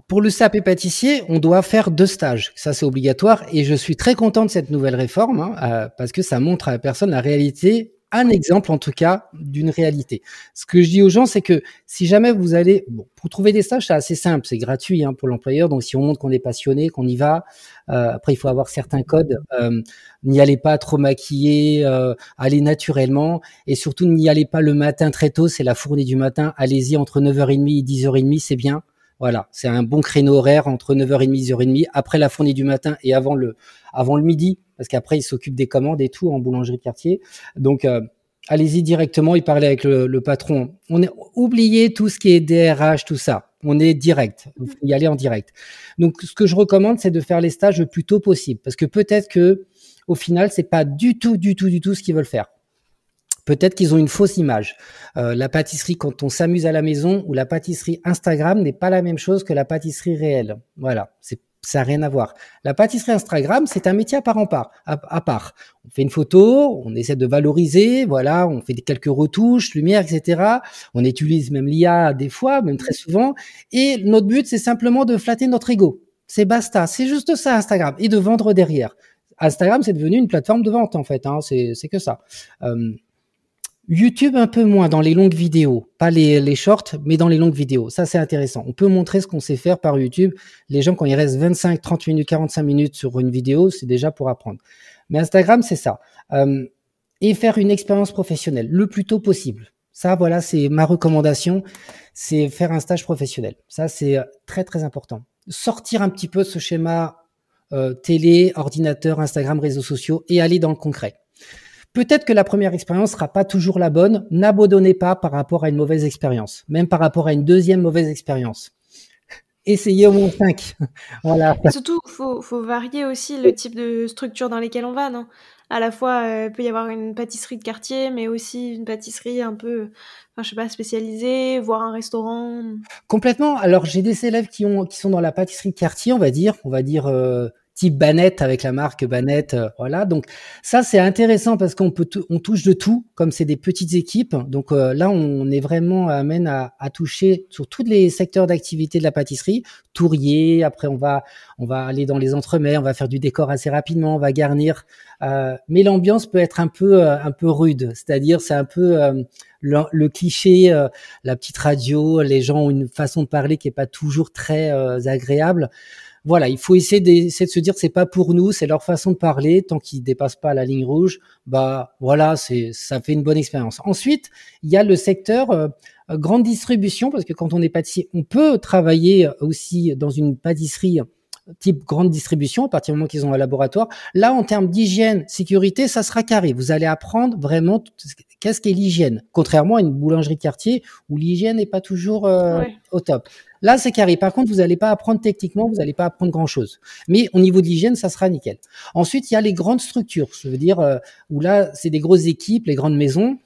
Pour le CAP pâtissier, on doit faire 2 stages. Ça, c'est obligatoire. Et je suis très content de cette nouvelle réforme parce que ça montre à la personne la réalité, un exemple en tout cas d'une réalité. Ce que je dis aux gens, c'est que si jamais vous allez... pour trouver des stages, c'est assez simple, c'est gratuit pour l'employeur. Donc, si on montre qu'on est passionné, qu'on y va, après, il faut avoir certains codes. N'y allez pas trop maquillé, allez naturellement. Et surtout, n'y allez pas le matin très tôt, c'est la fournée du matin. Allez-y entre 9h30 et 10h30, c'est bien. Voilà, c'est un bon créneau horaire entre 9h30 et 10h30, après la fournée du matin et avant le midi, parce qu'après, ils s'occupent des commandes et tout en boulangerie de quartier. Donc, allez-y directement et parlez avec le patron. Oubliez tout ce qui est DRH, tout ça. On est direct. Il faut y aller en direct. Donc, ce que je recommande, c'est de faire les stages le plus tôt possible, parce que peut-être que au final, c'est pas du tout ce qu'ils veulent faire. Peut-être qu'ils ont une fausse image. La pâtisserie, quand on s'amuse à la maison, ou la pâtisserie Instagram n'est pas la même chose que la pâtisserie réelle. Voilà, ça n'a rien à voir. La pâtisserie Instagram, c'est un métier à part. On fait une photo, on essaie de valoriser, voilà, on fait quelques retouches, lumière, etc. On utilise même l'IA des fois, même très souvent. Et notre but, c'est simplement de flatter notre ego. C'est basta, c'est juste ça Instagram, et de vendre derrière. Instagram, c'est devenu une plateforme de vente en fait. C'est que ça. YouTube un peu moins dans les longues vidéos, pas les shorts, mais dans les longues vidéos. Ça, c'est intéressant. On peut montrer ce qu'on sait faire par YouTube. Les gens, quand il reste 25, 30 minutes, 45 minutes sur une vidéo, c'est déjà pour apprendre. Mais Instagram, c'est ça. Et faire une expérience professionnelle le plus tôt possible. Ça, voilà, c'est ma recommandation. C'est faire un stage professionnel. Ça, c'est très, très important. Sortir un petit peu de ce schéma télé, ordinateur, Instagram, réseaux sociaux et aller dans le concret. Peut-être que la première expérience sera pas toujours la bonne. N'abandonnez pas par rapport à une mauvaise expérience, même par rapport à une deuxième mauvaise expérience. Essayez au moins 5. Voilà. Et surtout, faut varier aussi le type de structure dans lesquelles on va, non? À la fois, il peut y avoir une pâtisserie de quartier, mais aussi une pâtisserie un peu, enfin, je sais pas, spécialisée, voire un restaurant. Complètement. Alors, j'ai des élèves qui sont dans la pâtisserie de quartier, on va dire type Banette avec la marque Banette, voilà. Donc ça, c'est intéressant parce on touche de tout, comme c'est des petites équipes. Donc là, on est vraiment amène à toucher sur tous les secteurs d'activité de la pâtisserie. Tourier, après on va aller dans les entremets, on va faire du décor assez rapidement, on va garnir. Mais l'ambiance peut être un peu rude, c'est-à-dire c'est un peu le cliché, la petite radio, les gens ont une façon de parler qui est pas toujours très agréable. Voilà, il faut essayer de se dire c'est pas pour nous, c'est leur façon de parler. Tant qu'ils dépassent pas la ligne rouge, bah voilà, ça fait une bonne expérience. Ensuite, il y a le secteur grande distribution parce que quand on est pâtissier, on peut travailler aussi dans une pâtisserie type grande distribution à partir du moment qu'ils ont un laboratoire. Là, en termes d'hygiène, sécurité, ça sera carré. Vous allez apprendre vraiment qu'est-ce qu'est l'hygiène, contrairement à une boulangerie de quartier où l'hygiène n'est pas toujours Ouais. au top. Là, c'est carré. Par contre, vous n'allez pas apprendre techniquement, vous n'allez pas apprendre grand-chose. Mais au niveau de l'hygiène, ça sera nickel. Ensuite, il y a les grandes structures, je veux dire, où là, c'est des grosses équipes, les grandes maisons.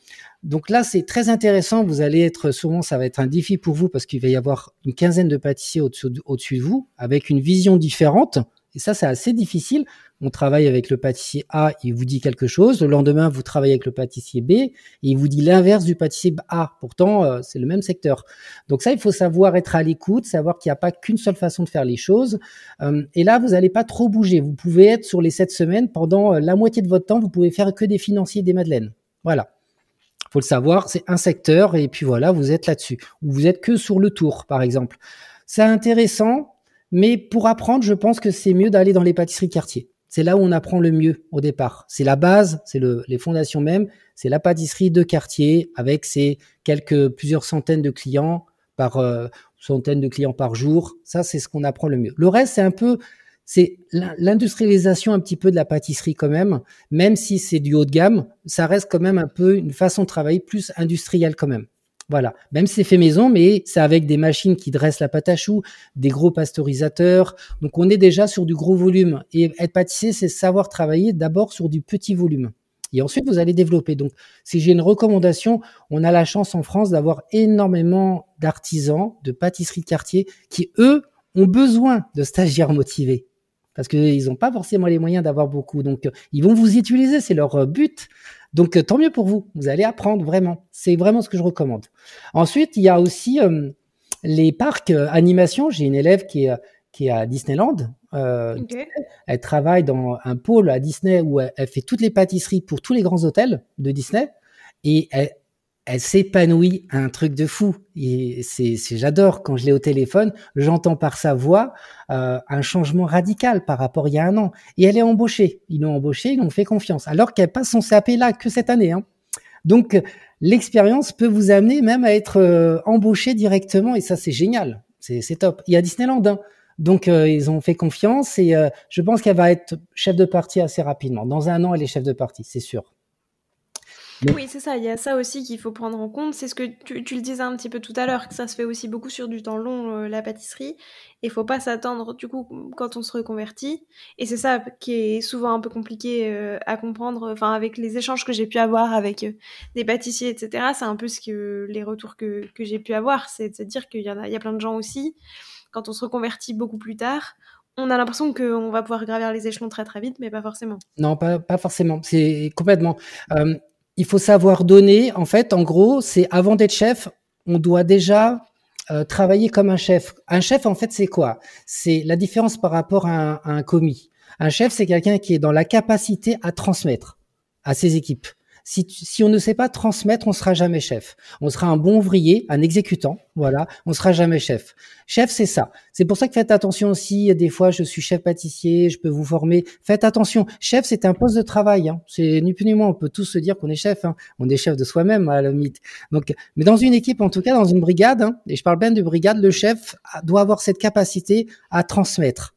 Donc là, c'est très intéressant. Vous allez être souvent, ça va être un défi pour vous parce qu'il va y avoir une quinzaine de pâtissiers au-dessus de vous avec une vision différente. Et ça, c'est assez difficile. On travaille avec le pâtissier A, il vous dit quelque chose. Le lendemain, vous travaillez avec le pâtissier B et il vous dit l'inverse du pâtissier A. Pourtant, c'est le même secteur. Donc ça, il faut savoir être à l'écoute, savoir qu'il n'y a pas qu'une seule façon de faire les choses. Et là, vous n'allez pas trop bouger. Vous pouvez être sur les 7 semaines pendant la moitié de votre temps. Vous pouvez faire que des financiers et des madeleines. Voilà. Faut le savoir, c'est un secteur et puis voilà, vous êtes là-dessus. Ou vous êtes que sur le tour, par exemple. C'est intéressant, mais pour apprendre, je pense que c'est mieux d'aller dans les pâtisseries quartier. C'est là où on apprend le mieux au départ. C'est la base, c'est les fondations même. C'est la pâtisserie de quartier avec ses plusieurs centaines de clients centaines de clients par jour. Ça, c'est ce qu'on apprend le mieux. Le reste, c'est l'industrialisation un petit peu de la pâtisserie quand même si c'est du haut de gamme, ça reste quand même un peu une façon de travailler plus industrielle quand même. Voilà, même si c'est fait maison, mais c'est avec des machines qui dressent la pâte à choux, des gros pasteurisateurs. Donc on est déjà sur du gros volume. Et être pâtissier, c'est savoir travailler d'abord sur du petit volume. Et ensuite, vous allez développer. Donc, si j'ai une recommandation, on a la chance en France d'avoir énormément d'artisans, de pâtisseries de quartier qui, eux, ont besoin de stagiaires motivés parce qu'ils n'ont pas forcément les moyens d'avoir beaucoup. Donc, ils vont vous utiliser, c'est leur but. Donc, tant mieux pour vous. Vous allez apprendre vraiment. C'est vraiment ce que je recommande. Ensuite, il y a aussi les parcs animation. J'ai une élève qui est à Disneyland. Okay. Elle travaille dans un pôle à Disney où elle fait toutes les pâtisseries pour tous les grands hôtels de Disney. Et elle s'épanouit à un truc de fou. Et j'adore quand je l'ai au téléphone, j'entends par sa voix un changement radical par rapport à il y a un an. Et elle est embauchée. Ils l'ont embauchée, ils l'ont fait confiance. Alors qu'elle passe son CAP là que cette année. Hein. Donc l'expérience peut vous amener même à être embauché directement et ça c'est génial. C'est top. Il y a Disneyland. Hein. Donc ils ont fait confiance et je pense qu'elle va être chef de partie assez rapidement. Dans un an, elle est chef de partie, c'est sûr. Oui, c'est ça, il y a ça aussi qu'il faut prendre en compte. C'est ce que tu le disais un petit peu tout à l'heure, que ça se fait aussi beaucoup sur du temps long, la pâtisserie. Il faut pas s'attendre, du coup, quand on se reconvertit. Et c'est ça qui est souvent un peu compliqué à comprendre. Enfin, avec les échanges que j'ai pu avoir avec des pâtissiers, etc., c'est un peu les retours que j'ai pu avoir. C'est de se dire qu'il il y a plein de gens aussi, quand on se reconvertit beaucoup plus tard, on a l'impression qu'on va pouvoir gravir les échelons très très vite, mais pas forcément. Non, pas forcément. C'est complètement. Il faut savoir donner. En fait, en gros, c'est avant d'être chef, on doit déjà travailler comme un chef. Un chef, en fait, c'est quoi? C'est la différence par rapport à un commis. Un chef, c'est quelqu'un qui est dans la capacité à transmettre à ses équipes. Si on ne sait pas transmettre, on sera jamais chef. On sera un bon ouvrier, un exécutant, voilà, on sera jamais chef. Chef, c'est ça. C'est pour ça que faites attention aussi. Des fois, je suis chef pâtissier, je peux vous former. Faites attention. Chef, c'est un poste de travail. Hein. C'est ni plus ni moins. On peut tous se dire qu'on est chef. Hein. On est chef de soi-même à la limite. Donc, mais dans une équipe, en tout cas, dans une brigade, hein, et je parle bien de brigade, le chef doit avoir cette capacité à transmettre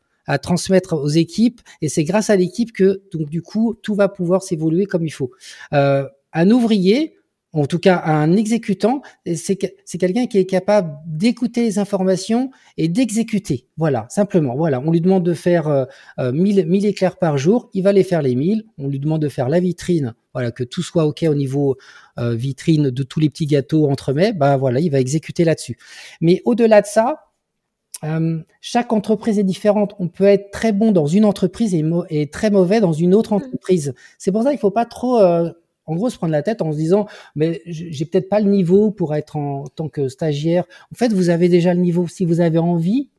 aux équipes, et c'est grâce à l'équipe que, donc, du coup, tout va pouvoir s'évoluer comme il faut. Un ouvrier, en tout cas un exécutant, c'est quelqu'un qui est capable d'écouter les informations et d'exécuter. Voilà, simplement. Voilà, on lui demande de faire 1000 éclairs par jour, il va les faire les 1000. On lui demande de faire la vitrine, voilà, que tout soit OK au niveau vitrine de tous les petits gâteaux entremets. Bah voilà, il va exécuter là-dessus. Mais au-delà de ça, chaque entreprise est différente. On peut être très bon dans une entreprise et très mauvais dans une autre entreprise. C'est pour ça qu'il faut pas trop, en gros, se prendre la tête en se disant, mais j'ai peut-être pas le niveau pour être en tant que stagiaire. En fait, vous avez déjà le niveau. Si vous avez envie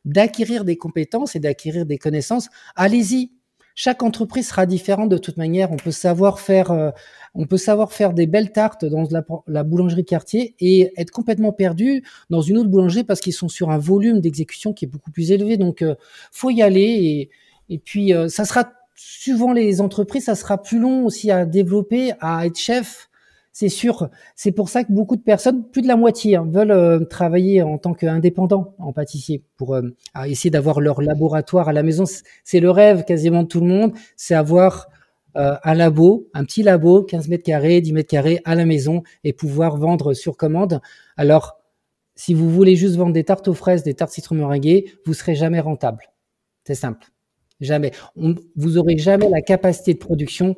d'acquérir des compétences et d'acquérir des connaissances, allez-y. Chaque entreprise sera différente de toute manière. On peut savoir faire des belles tartes dans la boulangerie quartier et être complètement perdu dans une autre boulangerie parce qu'ils sont sur un volume d'exécution qui est beaucoup plus élevé. Donc, faut y aller et puis ça sera, suivant les entreprises, ça sera plus long aussi à développer, à être chef. C'est sûr. C'est pour ça que beaucoup de personnes, plus de la moitié, hein, veulent travailler en tant qu'indépendant en pâtissier pour essayer d'avoir leur laboratoire à la maison. C'est le rêve quasiment de tout le monde, c'est avoir un petit labo, 15 mètres carrés, 10 mètres carrés à la maison et pouvoir vendre sur commande. Alors, si vous voulez juste vendre des tartes aux fraises, des tartes citron meringuées, vous serez jamais rentable. C'est simple. Jamais. Vous aurez jamais la capacité de production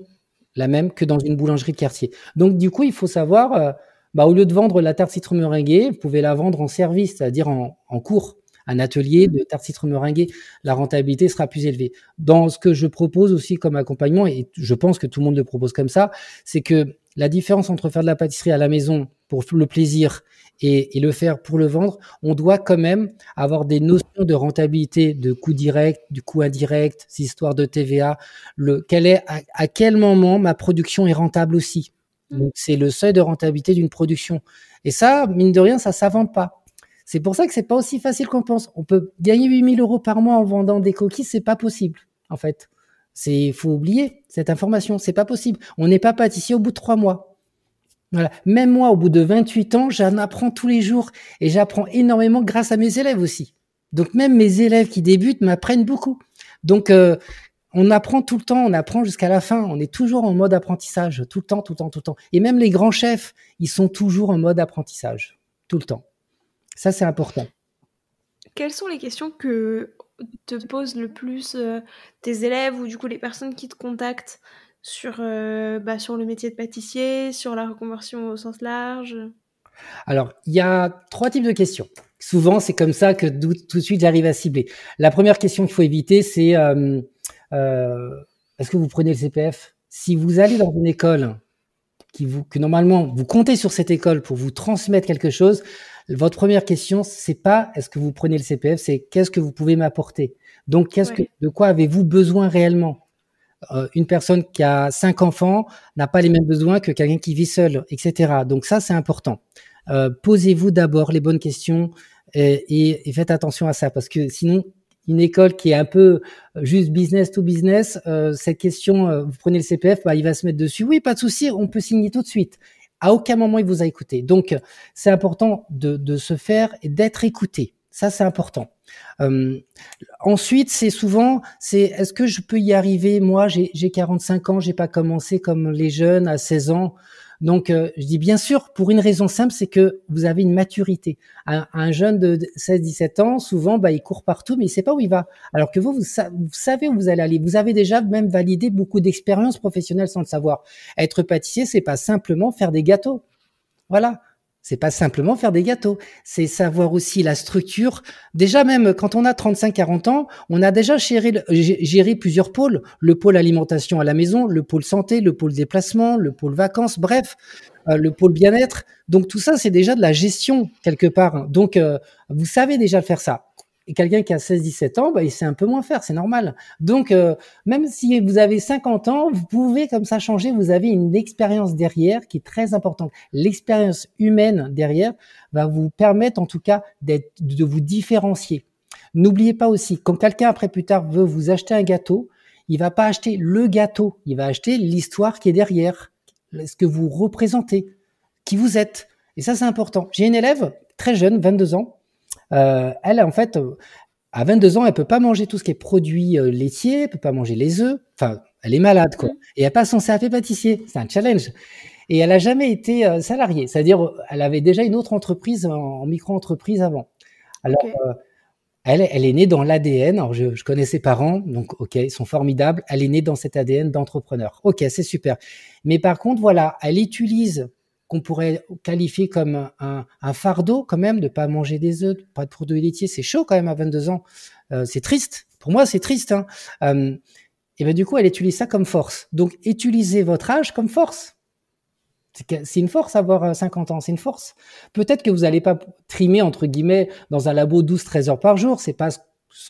la même que dans une boulangerie de quartier. Donc, du coup, il faut savoir, au lieu de vendre la tarte citron meringuée, vous pouvez la vendre en service, c'est-à-dire en cours, un atelier de tarte citron meringuée. La rentabilité sera plus élevée. Dans ce que je propose aussi comme accompagnement, et je pense que tout le monde le propose comme ça, c'est que la différence entre faire de la pâtisserie à la maison pour le plaisir et le faire pour le vendre, on doit quand même avoir des notions de rentabilité, de coût direct, du coût indirect, ces histoires de TVA, à quel moment ma production est rentable aussi. Donc, c'est le seuil de rentabilité d'une production. Et ça, mine de rien, ça s'invente pas. C'est pour ça que c'est pas aussi facile qu'on pense. On peut gagner 8 000 € par mois en vendant des coquilles, c'est pas possible, en fait. Faut oublier cette information, c'est pas possible. On n'est pas pâtissier au bout de 3 mois. Voilà. Même moi, au bout de 28 ans, j'en apprends tous les jours et j'apprends énormément grâce à mes élèves aussi. Donc, même mes élèves qui débutent m'apprennent beaucoup. Donc, on apprend tout le temps, on apprend jusqu'à la fin. On est toujours en mode apprentissage, tout le temps, tout le temps, tout le temps. Et même les grands chefs, ils sont toujours en mode apprentissage, tout le temps. Ça, c'est important. Quelles sont les questions que te posent le plus tes élèves ou du coup les personnes qui te contactent sur le métier de pâtissier, sur la reconversion au sens large? Alors, il y a 3 types de questions. Souvent, c'est comme ça que tout de suite, j'arrive à cibler. La première question qu'il faut éviter, c'est est-ce que vous prenez le CPF? Si vous allez dans une école que normalement, vous comptez sur cette école pour vous transmettre quelque chose, votre première question, c'est pas est-ce que vous prenez le CPF, c'est qu'est-ce que vous pouvez m'apporter? Donc, de quoi avez-vous besoin réellement? Une personne qui a 5 enfants n'a pas les mêmes besoins que quelqu'un qui vit seul, etc. Donc ça, c'est important. Posez-vous d'abord les bonnes questions et faites attention à ça, parce que sinon, une école qui est un peu juste business to business, cette question, vous prenez le CPF, il va se mettre dessus. Oui, pas de souci, on peut signer tout de suite. À aucun moment, il vous a écouté. Donc, c'est important de se faire et d'être écouté. Ça, c'est important. Ensuite, est-ce que je peux y arriver? Moi, j'ai 45 ans, j'ai pas commencé comme les jeunes à 16 ans. Donc, je dis bien sûr, pour une raison simple, c'est que vous avez une maturité. Un jeune de 16-17 ans, souvent, il court partout, mais il sait pas où il va. Alors que vous savez où vous allez aller. Vous avez déjà même validé beaucoup d'expériences professionnelles sans le savoir. Être pâtissier, c'est pas simplement faire des gâteaux. Voilà. C'est pas simplement faire des gâteaux, c'est savoir aussi la structure. Déjà, même quand on a 35-40 ans, on a déjà géré plusieurs pôles. Le pôle alimentation à la maison, le pôle santé, le pôle déplacement, le pôle vacances, bref, le pôle bien-être. Donc tout ça, c'est déjà de la gestion quelque part. Donc, vous savez déjà faire ça. Et quelqu'un qui a 16-17 ans, il sait un peu moins faire, c'est normal. Donc, même si vous avez 50 ans, vous pouvez comme ça changer. Vous avez une expérience derrière qui est très importante. L'expérience humaine derrière va vous permettre, en tout cas, de vous différencier. N'oubliez pas aussi, quand quelqu'un après plus tard veut vous acheter un gâteau, il va pas acheter le gâteau, il va acheter l'histoire qui est derrière, ce que vous représentez, qui vous êtes. Et ça, c'est important. J'ai une élève très jeune, 22 ans. Elle, en fait, à 22 ans, elle peut pas manger tout ce qui est produits laitiers, elle peut pas manger les œufs. Enfin, elle est malade, quoi. Et elle passe son CAP pâtissier. C'est un challenge. Et elle a jamais été salariée. C'est-à-dire, elle avait déjà une autre entreprise en micro-entreprise avant. Alors, elle est née dans l'ADN. Alors, je connais ses parents, donc ok, ils sont formidables. Elle est née dans cet ADN d'entrepreneur. Ok, c'est super. Mais par contre, voilà, elle utilise qu'on pourrait qualifier comme un fardeau quand même de pas manger des œufs, pas de produits laitiers. C'est chaud quand même à 22 ans. C'est triste. Pour moi, c'est triste. Et ben du coup, elle utilise ça comme force. Donc, utilisez votre âge comme force. C'est une force avoir 50 ans, c'est une force. Peut-être que vous n'allez pas trimer, entre guillemets, dans un labo 12-13 heures par jour, c'est pas ce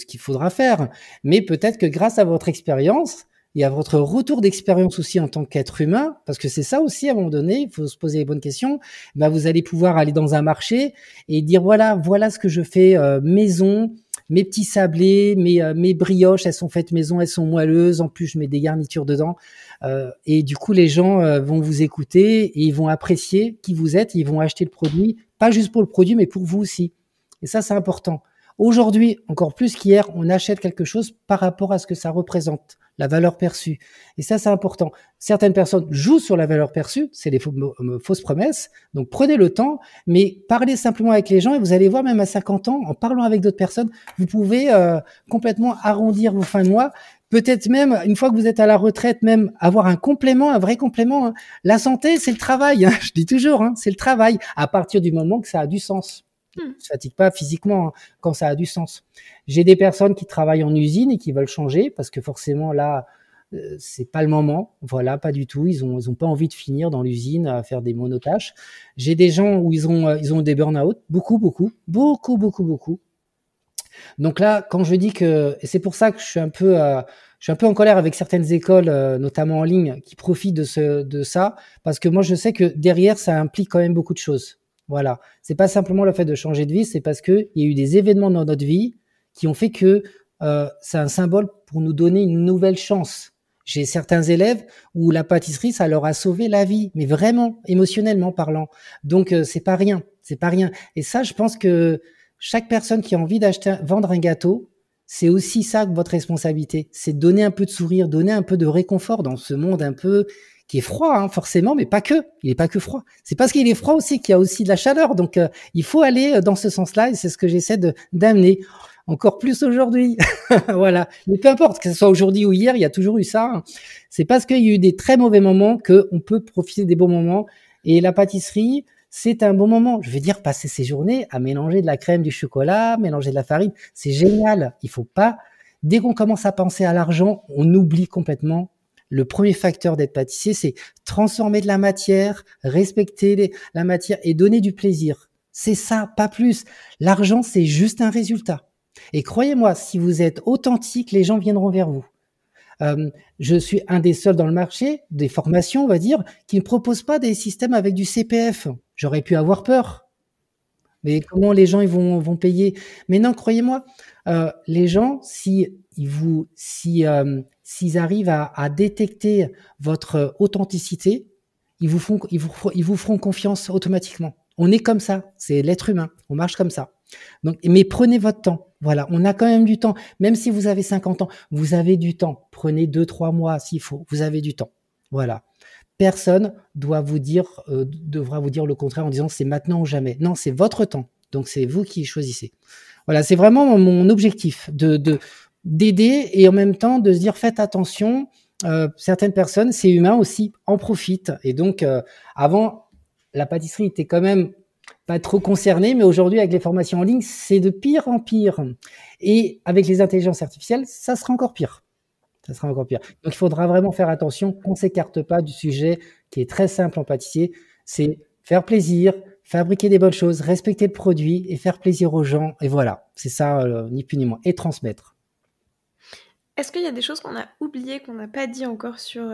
qu'il faudra faire. Mais peut-être que grâce à votre expérience et à votre retour d'expérience aussi en tant qu'être humain, parce que c'est ça aussi à un moment donné, il faut se poser les bonnes questions, vous allez pouvoir aller dans un marché et dire voilà ce que je fais maison, mes petits sablés, mes brioches, elles sont faites maison, elles sont moelleuses, en plus je mets des garnitures dedans. Et du coup, les gens vont vous écouter et ils vont apprécier qui vous êtes, ils vont acheter le produit, pas juste pour le produit, mais pour vous aussi. Et ça, c'est important. Aujourd'hui, encore plus qu'hier, on achète quelque chose par rapport à ce que ça représente, la valeur perçue. Et ça, c'est important. Certaines personnes jouent sur la valeur perçue, c'est des fausses promesses. Donc, prenez le temps, mais parlez simplement avec les gens et vous allez voir, même à 50 ans, en parlant avec d'autres personnes, vous pouvez complètement arrondir vos fins de mois. Peut-être même, une fois que vous êtes à la retraite, même avoir un complément, un vrai complément. La santé, c'est le travail. Je dis toujours, c'est le travail, à partir du moment que ça a du sens. On ne se fatigue pas physiquement quand ça a du sens. J'ai des personnes qui travaillent en usine et qui veulent changer parce que forcément là, c'est pas le moment. Voilà, pas du tout. Ils ont pas envie de finir dans l'usine à faire des monotâches. J'ai des gens où ils ont des burn-out, beaucoup. Donc là, quand je dis que, et c'est pour ça que je suis un peu en colère avec certaines écoles, notamment en ligne, qui profitent de ça, parce que moi je sais que derrière ça implique quand même beaucoup de choses. Voilà, c'est pas simplement le fait de changer de vie, c'est parce que il y a eu des événements dans notre vie qui ont fait que c'est un symbole pour nous donner une nouvelle chance. J'ai certains élèves où la pâtisserie, ça leur a sauvé la vie, mais vraiment, émotionnellement parlant. Donc c'est pas rien. Et ça, je pense que chaque personne qui a envie vendre un gâteau, c'est aussi ça votre responsabilité. C'est donner un peu de sourire, donner un peu de réconfort dans ce monde un peu qui est froid, forcément, mais pas que. Il est pas que froid. C'est parce qu'il est froid aussi qu'il y a aussi de la chaleur. Donc, il faut aller dans ce sens-là et c'est ce que j'essaie d'amener. Encore plus aujourd'hui. Voilà. Mais peu importe, que ce soit aujourd'hui ou hier, il y a toujours eu ça. C'est parce qu'il y a eu des très mauvais moments qu'on peut profiter des bons moments. Et la pâtisserie, c'est un bon moment. Je veux dire, passer ses journées à mélanger de la crème, du chocolat, mélanger de la farine, c'est génial. Il faut pas, dès qu'on commence à penser à l'argent, on oublie complètement. Le premier facteur d'être pâtissier, c'est transformer de la matière, respecter la matière et donner du plaisir. C'est ça, pas plus. L'argent, c'est juste un résultat. Et croyez-moi, si vous êtes authentique, les gens viendront vers vous. Je suis un des seuls dans le marché, des formations, on va dire, qui ne proposent pas des systèmes avec du CPF. J'aurais pu avoir peur. Mais comment les gens ils vont payer? Mais non, croyez-moi, les gens, s'ils arrivent à détecter votre authenticité, ils vous feront confiance automatiquement. On est comme ça, c'est l'être humain, on marche comme ça. Donc, mais prenez votre temps. Voilà, on a quand même du temps. Même si vous avez 50 ans, vous avez du temps. Prenez 2-3 mois s'il faut. Vous avez du temps. Voilà. Personne devra vous dire le contraire en disant c'est maintenant ou jamais. Non, c'est votre temps. Donc c'est vous qui choisissez. Voilà, c'est vraiment mon objectif d'aider et en même temps de se dire faites attention. Certaines personnes, c'est humain aussi, en profitent. Et donc avant, la pâtisserie était quand même pas trop concerné, mais aujourd'hui, avec les formations en ligne, c'est de pire en pire. Et avec les intelligences artificielles, ça sera encore pire. Donc, il faudra vraiment faire attention qu'on ne s'écarte pas du sujet qui est très simple en pâtissier. C'est faire plaisir, fabriquer des bonnes choses, respecter le produit et faire plaisir aux gens. Et voilà, c'est ça, ni plus ni moins. Et transmettre. Est-ce qu'il y a des choses qu'on a oubliées, qu'on n'a pas dit encore sur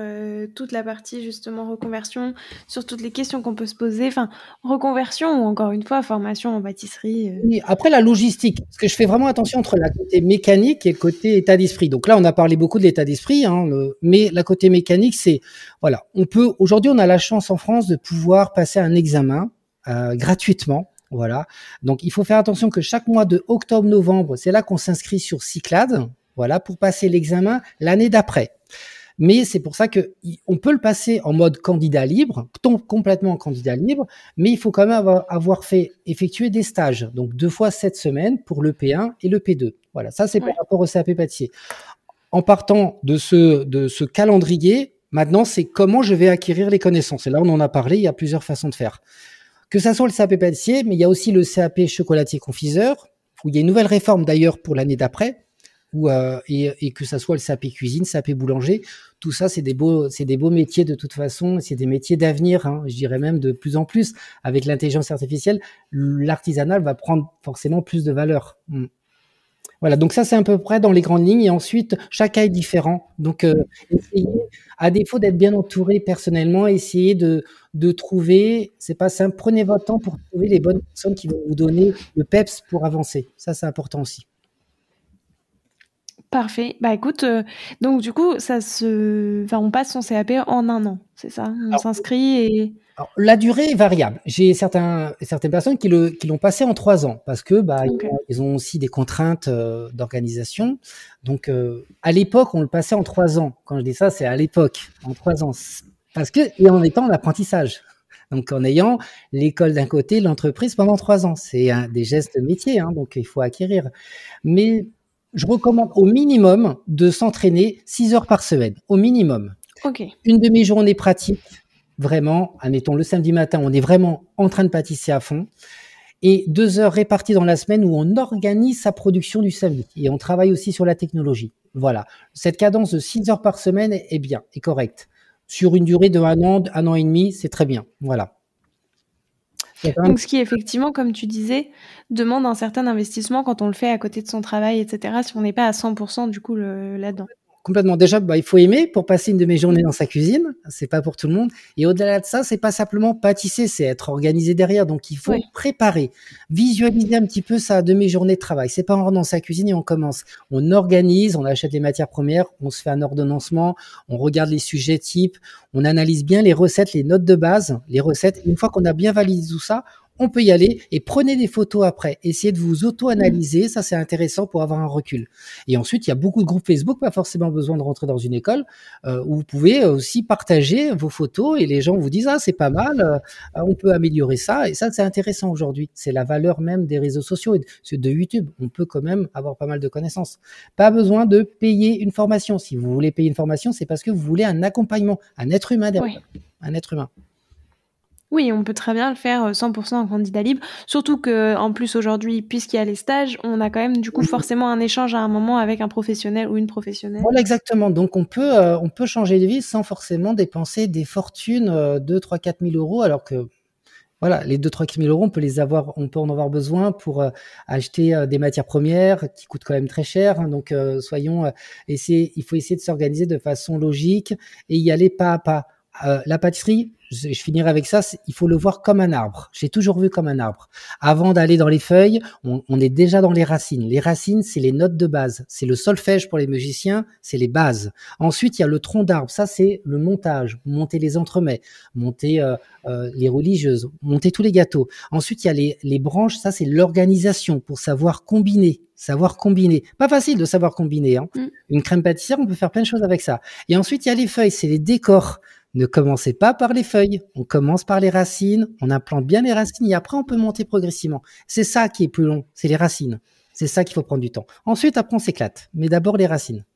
toute la partie justement reconversion, sur toutes les questions qu'on peut se poser, enfin reconversion ou encore une fois formation en pâtisserie Oui, après la logistique, parce que je fais vraiment attention entre la côté mécanique et le côté état d'esprit. Donc là, on a parlé beaucoup de l'état d'esprit, hein, mais la côté mécanique, c'est voilà, aujourd'hui, on a la chance en France de pouvoir passer un examen gratuitement. Voilà. Donc, il faut faire attention que chaque mois de octobre-novembre, c'est là qu'on s'inscrit sur Cyclades, voilà, pour passer l'examen l'année d'après. Mais c'est pour ça que on peut le passer en mode candidat libre, complètement en candidat libre, mais il faut quand même avoir fait effectuer des stages, donc 2 fois 7 semaines pour le P1 et le P2. Voilà, ça c'est par rapport au CAP pâtissier. En partant de ce calendrier, maintenant c'est comment je vais acquérir les connaissances. Et là on en a parlé, il y a plusieurs façons de faire. Que ça soit le CAP pâtissier, mais il y a aussi le CAP chocolatier confiseur, où il y a une nouvelle réforme d'ailleurs pour l'année d'après. Et que ça soit le CAP cuisine, CAP boulanger, tout ça c'est des beaux métiers de toute façon, c'est des métiers d'avenir, hein, je dirais même de plus en plus avec l'intelligence artificielle, l'artisanal va prendre forcément plus de valeur. Voilà, donc ça c'est à peu près dans les grandes lignes et ensuite chaque cas est différent. Donc essayez, à défaut d'être bien entouré personnellement, essayez de trouver, c'est pas simple, prenez votre temps pour trouver les bonnes personnes qui vont vous donner le peps pour avancer. Ça c'est important aussi. Parfait. Bah écoute, donc du coup, on passe son CAP en 1 an, c'est ça? On s'inscrit et... Alors, la durée est variable. J'ai certaines personnes qui l'ont passé en 3 ans parce que ils ont aussi des contraintes d'organisation. Donc à l'époque, on le passait en 3 ans. Quand je dis ça, c'est à l'époque, en 3 ans. Et en étant en apprentissage. Donc en ayant l'école d'un côté, l'entreprise pendant 3 ans. C'est des gestes de métier, hein, donc il faut acquérir. Mais je recommande au minimum de s'entraîner 6 heures par semaine, au minimum. Une demi-journée pratique, vraiment, admettons le samedi matin, on est vraiment en train de pâtisser à fond, et 2 heures réparties dans la semaine où on organise sa production du samedi, et on travaille aussi sur la technologie. Voilà, cette cadence de 6 heures par semaine est bien, est correcte. Sur une durée de 1 an et demi, c'est très bien, voilà. Donc, ce qui, effectivement, comme tu disais, demande un certain investissement quand on le fait à côté de son travail, etc., si on n'est pas à 100% du coup là-dedans. Complètement. Déjà, il faut aimer pour passer une demi-journée dans sa cuisine. C'est pas pour tout le monde. Et au-delà de ça, c'est pas simplement pâtisser, c'est être organisé derrière. Donc, il faut préparer, visualiser un petit peu sa demi-journée de travail. C'est pas en rentrant dans sa cuisine et on commence. On organise, on achète les matières premières, on se fait un ordonnancement, on regarde les sujets types, on analyse bien les recettes, les notes de base, les recettes. Une fois qu'on a bien validé tout ça, on peut y aller et prenez des photos après. Essayez de vous auto-analyser, ça c'est intéressant pour avoir un recul. Et ensuite, il y a beaucoup de groupes Facebook, pas forcément besoin de rentrer dans une école, où vous pouvez aussi partager vos photos et les gens vous disent « Ah, c'est pas mal, on peut améliorer ça ». Et ça, c'est intéressant aujourd'hui. C'est la valeur même des réseaux sociaux et de YouTube. On peut quand même avoir pas mal de connaissances. Pas besoin de payer une formation. Si vous voulez payer une formation, c'est parce que vous voulez un accompagnement, un être humain derrière. Un être humain. Oui, on peut très bien le faire 100% en candidat libre, surtout qu'en plus aujourd'hui, puisqu'il y a les stages, on a quand même du coup forcément un échange à un moment avec un professionnel ou une professionnelle. Voilà, exactement. Donc on peut changer de vie sans forcément dépenser des fortunes, 2, 3, 4 000 euros, alors que voilà, les 2, 3, 4 000 euros, on peut en avoir besoin pour acheter des matières premières qui coûtent quand même très cher. Hein. Donc il faut essayer de s'organiser de façon logique et y aller pas à pas. La pâtisserie, je finirai avec ça, il faut le voir comme un arbre. J'ai toujours vu comme un arbre. Avant d'aller dans les feuilles, on est déjà dans les racines. Les racines, c'est les notes de base. C'est le solfège pour les musiciens, c'est les bases. Ensuite, il y a le tronc d'arbre. Ça, c'est le montage. Monter les entremets, monter les religieuses, monter tous les gâteaux. Ensuite, il y a les branches. Ça, c'est l'organisation pour savoir combiner. Pas facile de savoir combiner. Hein. Une crème pâtissière, on peut faire plein de choses avec ça. Et ensuite, il y a les feuilles, c'est les décors. Ne commencez pas par les feuilles, on commence par les racines, on implante bien les racines et après on peut monter progressivement. C'est ça qui est plus long, c'est les racines. C'est ça qu'il faut prendre du temps. Ensuite, après on s'éclate, mais d'abord les racines.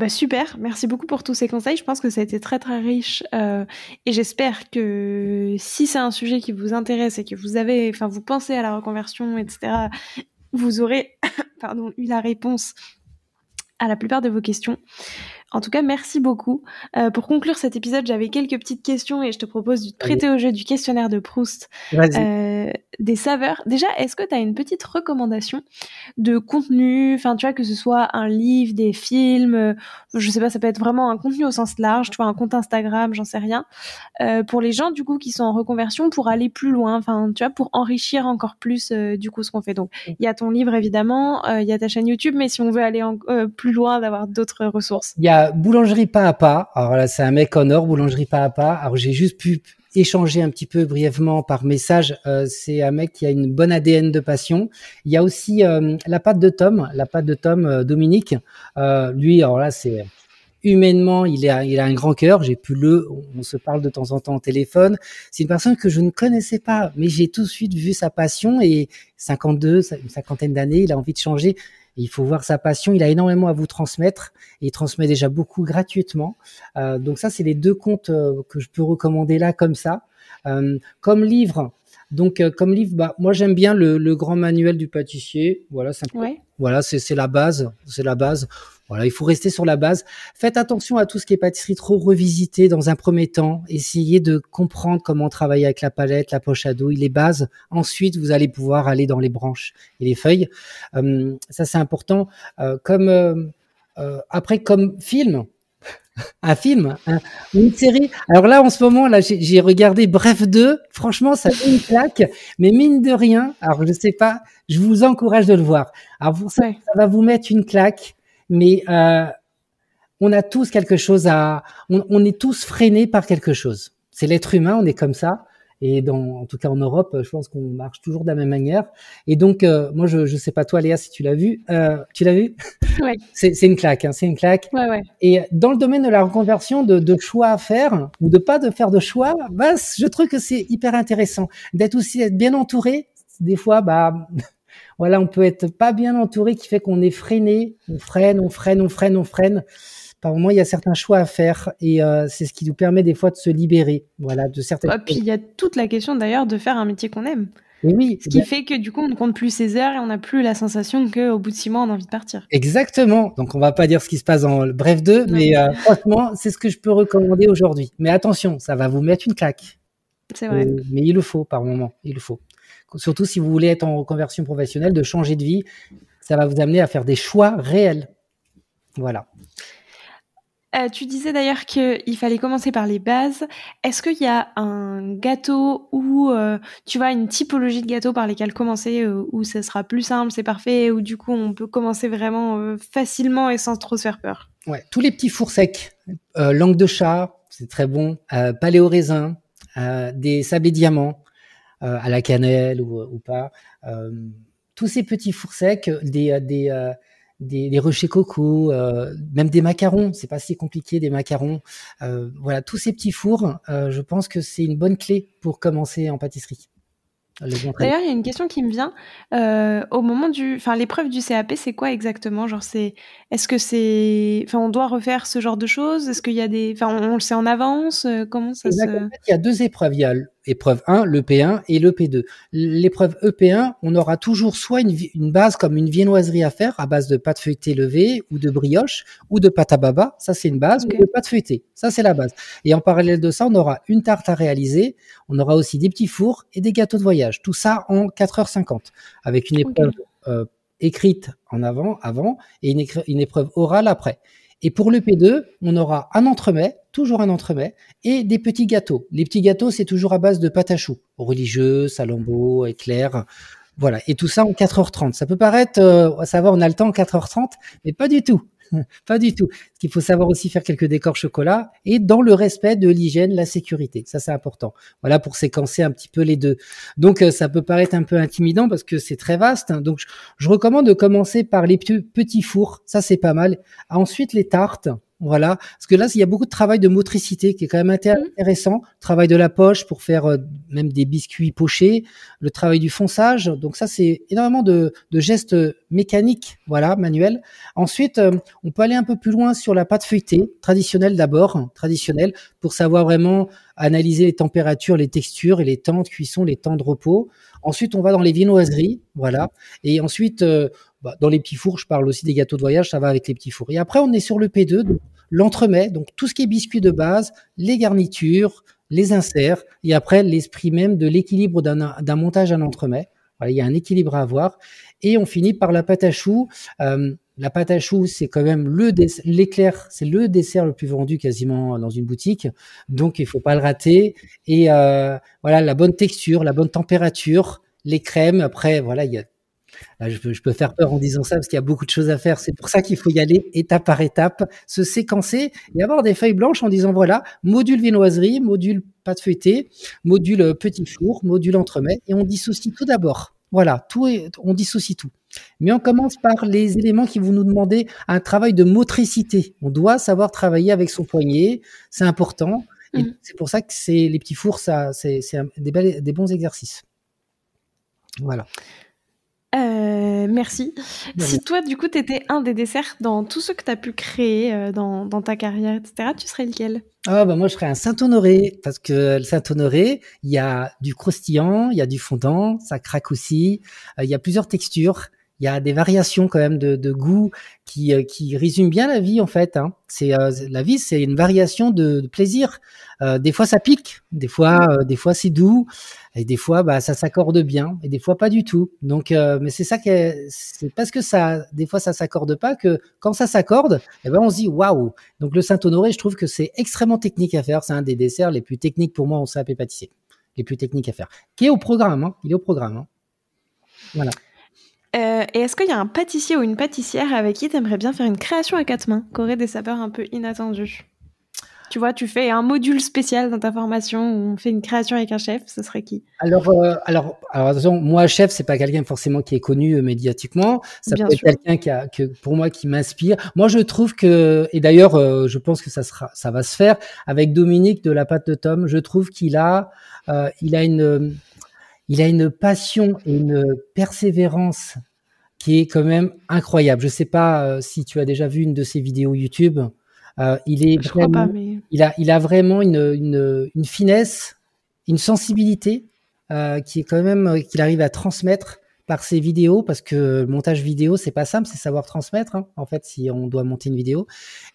Super, merci beaucoup pour tous ces conseils. Je pense que ça a été très très riche et j'espère que si c'est un sujet qui vous intéresse et que vous pensez à la reconversion, etc., vous aurez eu la réponse à la plupart de vos questions. En tout cas, merci beaucoup. Pour conclure cet épisode, j'avais quelques petites questions et je te propose de te prêter au jeu du questionnaire de Proust. Vas-y. Des saveurs. Déjà, est-ce que tu as une petite recommandation de contenu, enfin, tu vois, que ce soit un livre, des films, je sais pas, ça peut être vraiment un contenu au sens large, tu vois, un compte Instagram, j'en sais rien, pour les gens, du coup, qui sont en reconversion pour aller plus loin, enfin, tu vois, pour enrichir encore plus, du coup, ce qu'on fait. Donc, il y a ton livre, évidemment, il y a ta chaîne YouTube, mais si on veut aller plus loin, d'avoir d'autres ressources. Il y a Boulangerie Pas à Pas. Alors là, c'est un mec en or, Boulangerie Pas à Pas. Alors j'ai juste pu échanger un petit peu brièvement par message. C'est un mec qui a une bonne ADN de passion. Il y a aussi la pâte de Tom, Dominique. Lui, alors là, c'est humainement, il a un grand cœur. On se parle de temps en temps au téléphone. C'est une personne que je ne connaissais pas, mais j'ai tout de suite vu sa passion et 52, une cinquantaine d'années, il a envie de changer. Il faut voir sa passion. Il a énormément à vous transmettre et il transmet déjà beaucoup gratuitement. Donc ça, c'est les deux comptes que je peux recommander là comme ça. Comme livre, bah, moi j'aime bien le grand manuel du pâtissier. Voilà, Ouais. voilà, c'est la base, c'est la base. Voilà, il faut rester sur la base. Faites attention à tout ce qui est pâtisserie trop revisité dans un premier temps. Essayez de comprendre comment travailler avec la palette, la poche à douille, les bases. Ensuite, vous allez pouvoir aller dans les branches et les feuilles. Ça, c'est important. Après, comme film, une série. Alors là, en ce moment, là, j'ai regardé Bref 2. Franchement, ça fait une claque. Mais mine de rien, alors je sais pas, je vous encourage de le voir. Alors pour ça, Ouais. ça va vous mettre une claque. Mais on a tous quelque chose on est tous freinés par quelque chose. C'est l'être humain, on est comme ça. Et en tout cas en Europe, je pense qu'on marche toujours de la même manière. Et donc, moi, je sais pas toi, Léa, si tu l'as vu. Tu l'as vu? Ouais. C'est une claque, hein, c'est une claque. Ouais, ouais. Et dans le domaine de la reconversion, de choix à faire ou de pas de faire de choix, bah, je trouve que c'est hyper intéressant d'être bien entouré. Des fois, bah, voilà, on peut être pas bien entouré, qui fait qu'on est freiné, on freine. Par moment, il y a certains choix à faire et c'est ce qui nous permet des fois de se libérer, voilà, de certaines Puis il y a toute la question d'ailleurs de faire un métier qu'on aime. Et oui, Ce qui fait que du coup, on ne compte plus ses heures et on n'a plus la sensation qu'au bout de 6 mois, on a envie de partir. exactement. Donc, on va pas dire ce qui se passe dans le Bref 2, mais franchement, c'est ce que je peux recommander aujourd'hui. Mais attention, ça va vous mettre une claque. C'est vrai. Mais il le faut par moment, il le faut. Surtout si vous voulez être en reconversion professionnelle, de changer de vie, ça va vous amener à faire des choix réels. Voilà. Tu disais d'ailleurs qu'il fallait commencer par les bases. Est-ce qu'il y a un gâteau ou tu vois une typologie de gâteau par lesquels commencer où ça sera plus simple, c'est parfait, où du coup on peut commencer vraiment facilement et sans trop se faire peur? Ouais, tous les petits fours secs, langue de chat, c'est très bon, palais au raisin, des sablés diamants à la cannelle ou pas. Tous ces petits fours secs, des rochers coco, même des macarons, c'est pas si compliqué, des macarons. Voilà, tous ces petits fours, je pense que c'est une bonne clé pour commencer en pâtisserie. D'ailleurs, il y a une question qui me vient. Au moment l'épreuve du CAP, c'est quoi exactement? Genre, est-ce que on doit refaire ce genre de choses? Est-ce qu'il y a on le sait en avance? Comment ça se... En fait, il y a deux épreuves. Il y a l'épreuve 1, le P1 et le P2. L'épreuve EP1, on aura toujours soit une base comme une viennoiserie à faire à base de pâte feuilletée levée ou de brioche ou de pâte à baba. Ça, c'est une base. Okay. Ou de pâte feuilletée. Ça, c'est la base. Et en parallèle de ça, on aura une tarte à réaliser. On aura aussi des petits fours et des gâteaux de voyage. Tout ça en 4h50 avec une épreuve écrite en avant et une épreuve orale après. Et pour le P2, on aura un entremets, toujours un entremets, et des petits gâteaux. Les petits gâteaux, c'est toujours à base de pâte à choux, religieux, salambo, éclair. Voilà. Et tout ça en 4h30. Ça peut paraître, ça va, on a le temps en 4h30, mais pas du tout. Pas du tout. Parce qu'il faut savoir aussi faire quelques décors chocolat et dans le respect de l'hygiène, la sécurité. Ça, c'est important. Voilà, pour séquencer un petit peu les deux. Donc, ça peut paraître un peu intimidant parce que c'est très vaste. Donc, je recommande de commencer par les petits fours. Ça, c'est pas mal. Ensuite, les tartes. Voilà, parce que là, il y a beaucoup de travail de motricité qui est quand même intéressant. Travail de la poche pour faire même des biscuits pochés, le travail du fonçage. Donc ça, c'est énormément de gestes mécaniques, voilà, manuels. Ensuite, on peut aller un peu plus loin sur la pâte feuilletée, traditionnelle d'abord, traditionnelle, pour savoir vraiment analyser les températures, les textures et les temps de cuisson, les temps de repos. Ensuite, on va dans les viennoiseries, voilà. Et ensuite, dans les petits fours, je parle aussi des gâteaux de voyage, ça va avec les petits fours. Et après, on est sur le P2. Donc, l'entremets, donc tout ce qui est biscuit de base, les garnitures, les inserts, et après l'esprit même de l'équilibre d'un montage à l'entremet. Voilà, il y a un équilibre à avoir. Et on finit par la pâte à choux. La pâte à choux, c'est quand même l'éclair, c'est le dessert le plus vendu quasiment dans une boutique. Donc, il faut pas le rater. Et voilà, la bonne texture, la bonne température, les crèmes. Après, voilà, là, je peux faire peur en disant ça parce qu'il y a beaucoup de choses à faire. C'est pour ça qu'il faut y aller étape par étape, se séquencer et avoir des feuilles blanches en disant voilà, module viennoiserie, module pâte feuilletée, module petit four, module entremets, et on dissocie tout d'abord. Voilà, on dissocie tout. Mais on commence par les éléments qui vont nous demander un travail de motricité. On doit savoir travailler avec son poignet, c'est important. Et c'est pour ça que les petits fours, c'est des bons exercices. Voilà. Merci. Si toi, du coup, tu étais un des desserts dans tout ce que tu as pu créer dans ta carrière, etc., tu serais lequel? Moi, je serais un Saint-Honoré, parce que le Saint-Honoré, il y a du croustillant, il y a du fondant, ça craque aussi, il y a plusieurs textures, il y a des variations quand même de goût qui résument bien la vie en fait. Hein. La vie, c'est une variation de plaisir. Des fois, ça pique, des fois c'est doux, et des fois, ça s'accorde bien, et des fois pas du tout. Donc, mais c'est parce que des fois, ça s'accorde pas que quand ça s'accorde, on se dit waouh. Donc, le Saint-Honoré, je trouve que c'est extrêmement technique à faire. C'est un des desserts les plus techniques pour moi en CAP pâtissier, les plus techniques à faire. Qui est au programme, hein. Il est au programme. Hein. Voilà. Et est-ce qu'il y a un pâtissier ou une pâtissière avec qui tu aimerais bien faire une création à 4 mains, qui aurait des saveurs un peu inattendues? Tu vois, tu fais un module spécial dans ta formation où on fait une création avec un chef, ce serait qui? Alors attention, moi chef, c'est pas quelqu'un forcément qui est connu médiatiquement. Ça Bien peut sûr. être quelqu'un pour moi qui m'inspire. Moi, je trouve et d'ailleurs, je pense que ça va se faire avec Dominique de la pâte de Tom. Je trouve qu'il a une passion et une persévérance qui est quand même incroyable. Je sais pas si tu as déjà vu une de ses vidéos YouTube. Je crois pas, mais il a vraiment une finesse, une sensibilité qui est quand même qu'il arrive à transmettre par ses vidéos, parce que le montage vidéo, c'est pas simple, c'est savoir transmettre, hein, en fait, si on doit monter une vidéo.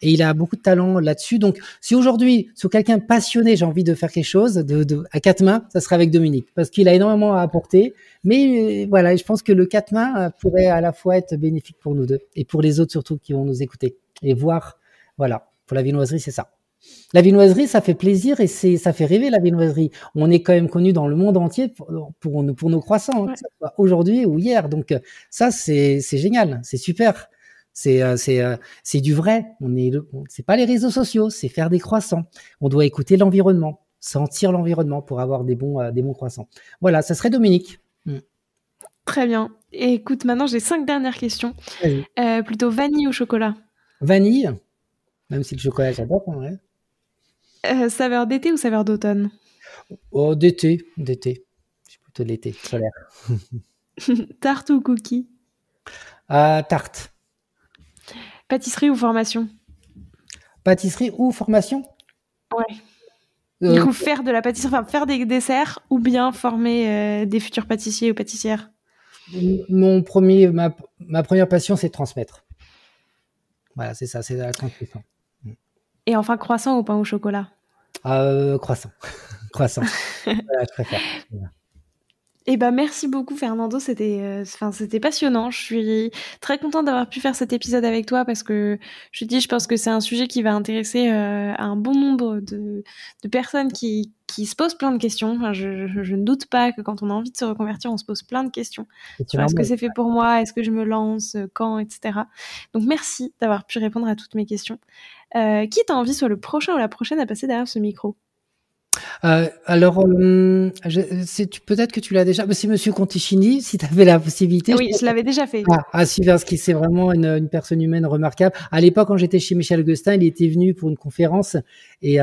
Et il a beaucoup de talent là-dessus. Donc, si aujourd'hui, sur quelqu'un passionné, j'ai envie de faire quelque chose à 4 mains, ça sera avec Dominique, parce qu'il a énormément à apporter. Mais voilà, je pense que le 4 mains pourrait à la fois être bénéfique pour nous deux et pour les autres surtout qui vont nous écouter et voir. Voilà, pour la viennoiserie, c'est ça. La viennoiserie, ça fait plaisir et ça fait rêver, la viennoiserie. On est quand même connu dans le monde entier pour nos croissants, que ce soit aujourd'hui ou hier. Donc ça, c'est génial, c'est super. C'est du vrai. C'est pas les réseaux sociaux, c'est faire des croissants. On doit écouter l'environnement, sentir l'environnement pour avoir des bons croissants. Voilà, ça serait Dominique. Très bien. Et écoute, maintenant j'ai 5 dernières questions. Plutôt vanille ou chocolat? Vanille, même si le chocolat, j'adore. Ouais. Saveur d'été ou saveur d'automne? Oh, d'été. Je suis plutôt de l'été, solaire. Tarte ou cookie? Tarte. Pâtisserie ou formation? Pâtisserie ou formation? Ouais. Du coup, faire de la pâtisserie, enfin faire des desserts ou bien former des futurs pâtissiers ou pâtissières? Ma première passion, c'est de transmettre. Voilà, c'est ça, c'est la transmission. Et enfin, croissant ou pain au chocolat? Croissant. Croissant. Voilà, je préfère. Voilà. Eh ben, merci beaucoup Fernando, c'était passionnant. Je suis très contente d'avoir pu faire cet épisode avec toi parce que je pense que c'est un sujet qui va intéresser un bon nombre de personnes qui se posent plein de questions. Enfin, je ne doute pas que quand on a envie de se reconvertir, on se pose plein de questions. Est-ce que c'est fait pour moi? Est-ce que je me lance? Quand? Etc. Donc merci d'avoir pu répondre à toutes mes questions. Qui t'a envie, soit le prochain ou la prochaine, à passer derrière ce micro? Peut-être que tu l'as déjà, mais c'est Monsieur Conticini, si tu avais la possibilité. Oui, je l'avais déjà fait. Super, parce qu'il c'est vraiment une personne humaine remarquable. À l'époque, quand j'étais chez Michel Augustin, il était venu pour une conférence et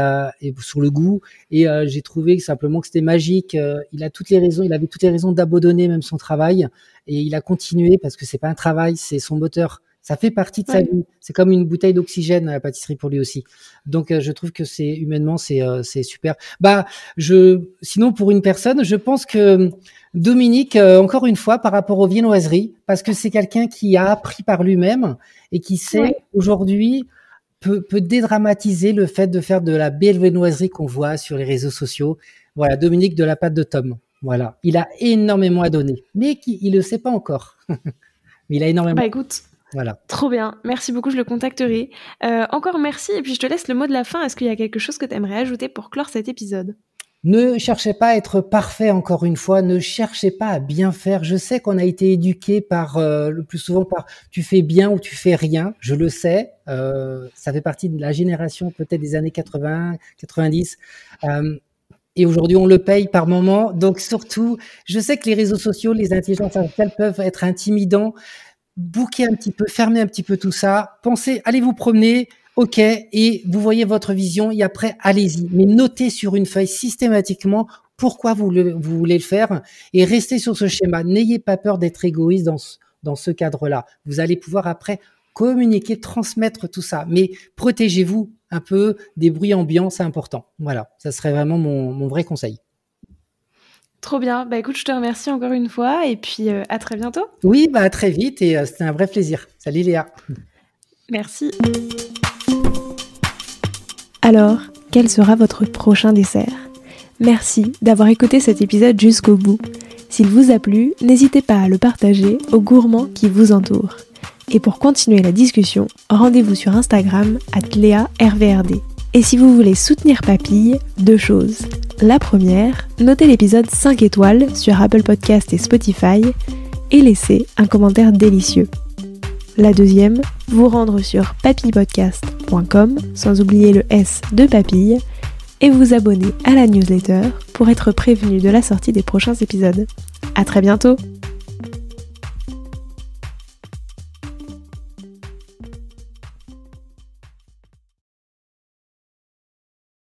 sur le goût, et j'ai trouvé simplement que c'était magique. Il avait toutes les raisons d'abandonner même son travail, et il a continué parce que c'est pas un travail, c'est son moteur. Ça fait partie de sa vie. C'est comme une bouteille d'oxygène à la pâtisserie pour lui aussi. Donc, je trouve que humainement, c'est super. Sinon, pour une personne, je pense que Dominique, encore une fois, par rapport aux viennoiseries, parce que c'est quelqu'un qui a appris par lui-même et qui sait aujourd'hui peut dédramatiser le fait de faire de la bienvennoiserie qu'on voit sur les réseaux sociaux. Voilà, Dominique de la patte de Tom. Voilà, il a énormément à donner, mais il le sait pas encore. Mais il a énormément. Bah écoute, voilà. Trop bien, merci beaucoup, je le contacterai. Encore merci, et puis je te laisse le mot de la fin. Est-ce qu'il y a quelque chose que tu aimerais ajouter pour clore cet épisode ? Ne cherchez pas à être parfait, encore une fois, ne cherchez pas à bien faire. Je sais qu'on a été éduqué par le plus souvent par tu fais bien ou tu fais rien, je le sais, ça fait partie de la génération peut-être des années 80, 90. Et aujourd'hui, on le paye par moment. Donc surtout, je sais que les réseaux sociaux, les intelligences artificielles peuvent être intimidants. Bouquez un petit peu, fermez un petit peu tout ça. Pensez, allez vous promener, ok, et vous voyez votre vision, et après, allez-y. Mais notez sur une feuille systématiquement pourquoi vous voulez le faire, et restez sur ce schéma. N'ayez pas peur d'être égoïste dans ce cadre-là. Vous allez pouvoir après communiquer, transmettre tout ça. Mais protégez-vous un peu des bruits ambiants, c'est important. Voilà, ça serait vraiment mon vrai conseil. Trop bien. Bah écoute, je te remercie encore une fois et puis à très bientôt. Oui, à très vite et c'était un vrai plaisir. Salut Léa. Merci. Alors, quel sera votre prochain dessert ? Merci d'avoir écouté cet épisode jusqu'au bout. S'il vous a plu, n'hésitez pas à le partager aux gourmands qui vous entourent. Et pour continuer la discussion, rendez-vous sur Instagram @LéaRVRD. Et si vous voulez soutenir Papille, 2 choses. La première, notez l'épisode 5 étoiles sur Apple Podcast et Spotify et laissez un commentaire délicieux. La deuxième, vous rendre sur papillepodcast.com, sans oublier le S de Papille, et vous abonner à la newsletter pour être prévenu de la sortie des prochains épisodes. À très bientôt!